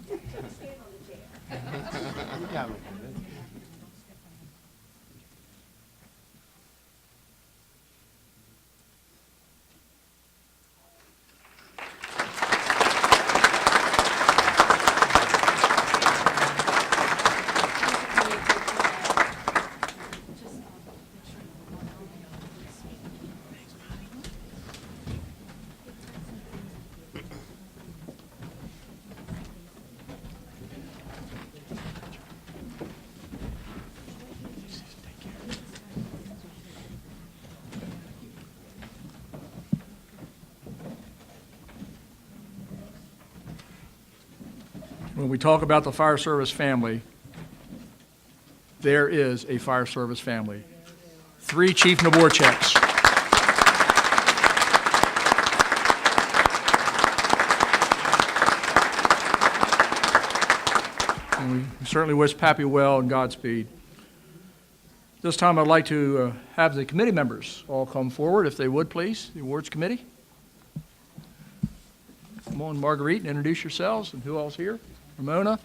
there. You got me. When we talk about the fire service family, there is a fire service family. 3 Chief Dvoraks. And we certainly wish Pappy well and Godspeed. This time I'd like to have the committee members all come forward, if they would, please, the awards committee. Come on, Marguerite, and introduce yourselves, and who else here? Ramona?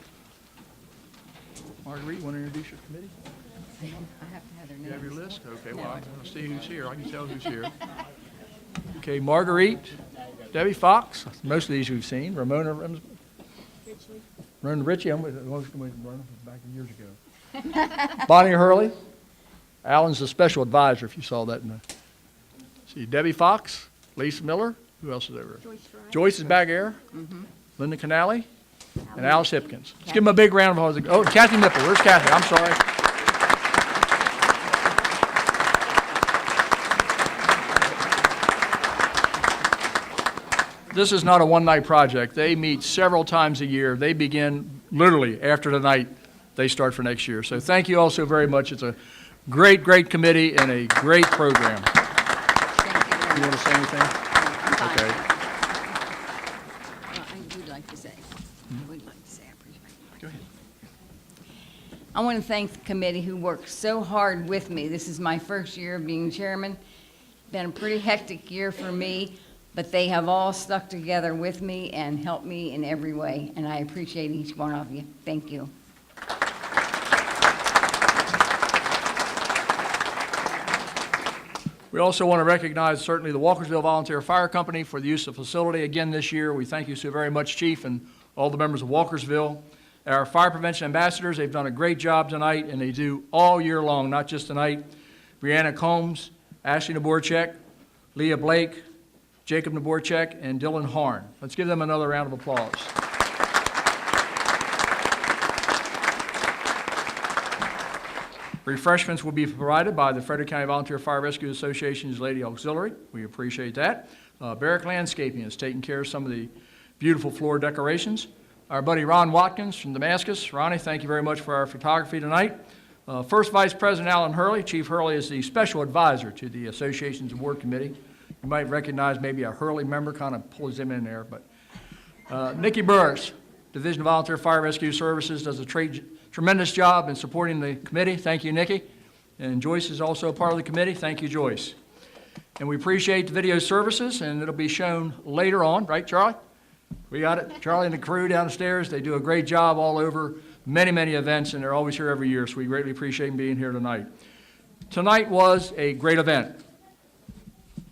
Marguerite, want to introduce your committee? I have to have their names. You have your list? Okay, well, I'll see who's here. I can tell who's here. Okay, Marguerite, Debbie Fox, most of these we've seen. Ramona Ritchie, I'm back years ago. Bonnie Hurley. Alan's the special advisor, if you saw that in the, see, Debbie Fox, Lisa Miller, who else is over there? Joyce is back there. Linda Canale, and Alice Hipkins. Let's give them a big round of applause. Oh, Kathy Nipple, where's Kathy? I'm sorry. This is not a one-night project. They meet several times a year. They begin literally after tonight. They start for next year. So thank you all so very much. It's a great, great committee and a great program. Thank you. You want to say anything? Okay. I would like to say, I appreciate it. Go ahead. I want to thank the committee who worked so hard with me. This is my first year of being chairman. Been a pretty hectic year for me, but they have all stuck together with me and helped me in every way, and I appreciate each one of you. Thank you. We also want to recognize certainly the Walkersville Volunteer Fire Company for the use of the facility again this year. We thank you so very much, Chief, and all the members of Walkersville. Our fire prevention ambassadors, they've done a great job tonight, and they do all year long, not just tonight. Brianna Combs, Ashley Naborchek, Leah Blake, Jacob Naborchek, and Dylan Harn. Let's give them another round of applause. Refreshments will be provided by the Frederick County Volunteer Fire Rescue Association's Lady Auxiliary. We appreciate that. Barrick Landscaping is taking care of some of the beautiful floor decorations. Our buddy Ron Watkins from Damascus. Ronnie, thank you very much for our photography tonight. First Vice President Alan Hurley. Chief Hurley is the special advisor to the association's award committee. You might recognize maybe a Hurley member, kind of pulls him in there. But Nikki Burris, Division of Volunteer Fire Rescue Services, does a tremendous job in supporting the committee. Thank you, Nikki. And Joyce is also a part of the committee. Thank you, Joyce. And we appreciate the video services, and it'll be shown later on, right, Charlie? We got it. Charlie and the crew downstairs, they do a great job all over many, many events, and they're always here every year, so we greatly appreciate them being here tonight. Tonight was a great event,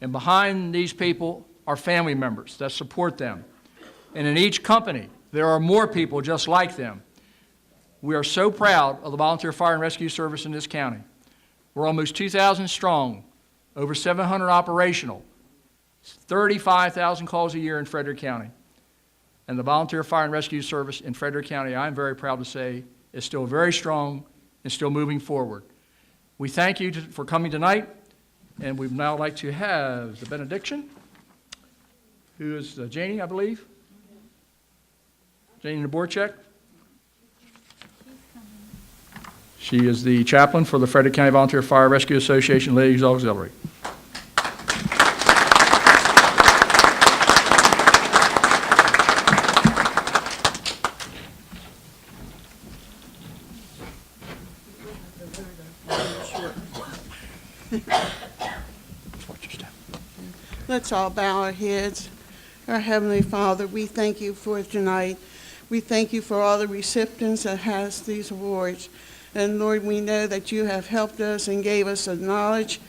and behind these people are family members that support them. And in each company, there are more people just like them. We are so proud of the Volunteer Fire and Rescue Service in this county. We're almost 2,000 strong, over 700 operational, 35,000 calls a year in Frederick County. And the Volunteer Fire and Rescue Service in Frederick County, I'm very proud to say, is still very strong and still moving forward. We thank you for coming tonight, and we'd now like to have the benediction, who is Janie, I believe. Janie Naborchek. She is the chaplain for the Frederick County Volunteer Fire Rescue Association Ladies Auxiliary. Let's all bow our heads. Our Heavenly Father, we thank you for tonight. We thank you for all the recipients that has these awards. And Lord, we know that you have helped us and gave us a knowledge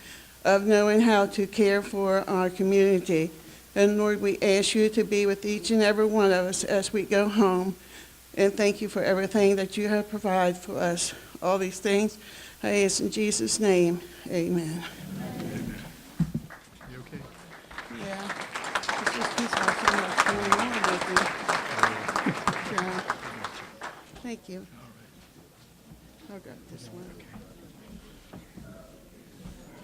of knowing how to care for our community. And Lord, we ask you to be with each and every one of us as we go home. And thank you for everything that you have provided for us. All these things I ask in Jesus' name. Amen. You okay? Yeah. It's just he's got so much going on with me. Yeah. Thank you. I'll grab this one.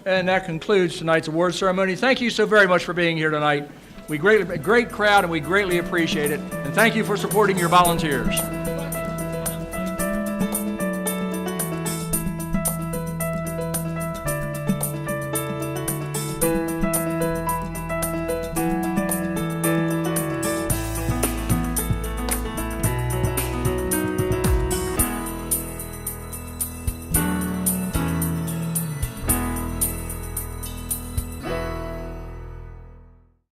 And that concludes tonight's award ceremony. Thank you so very much for being here tonight. A great crowd, and we greatly appreciate it. And thank you for supporting your volunteers.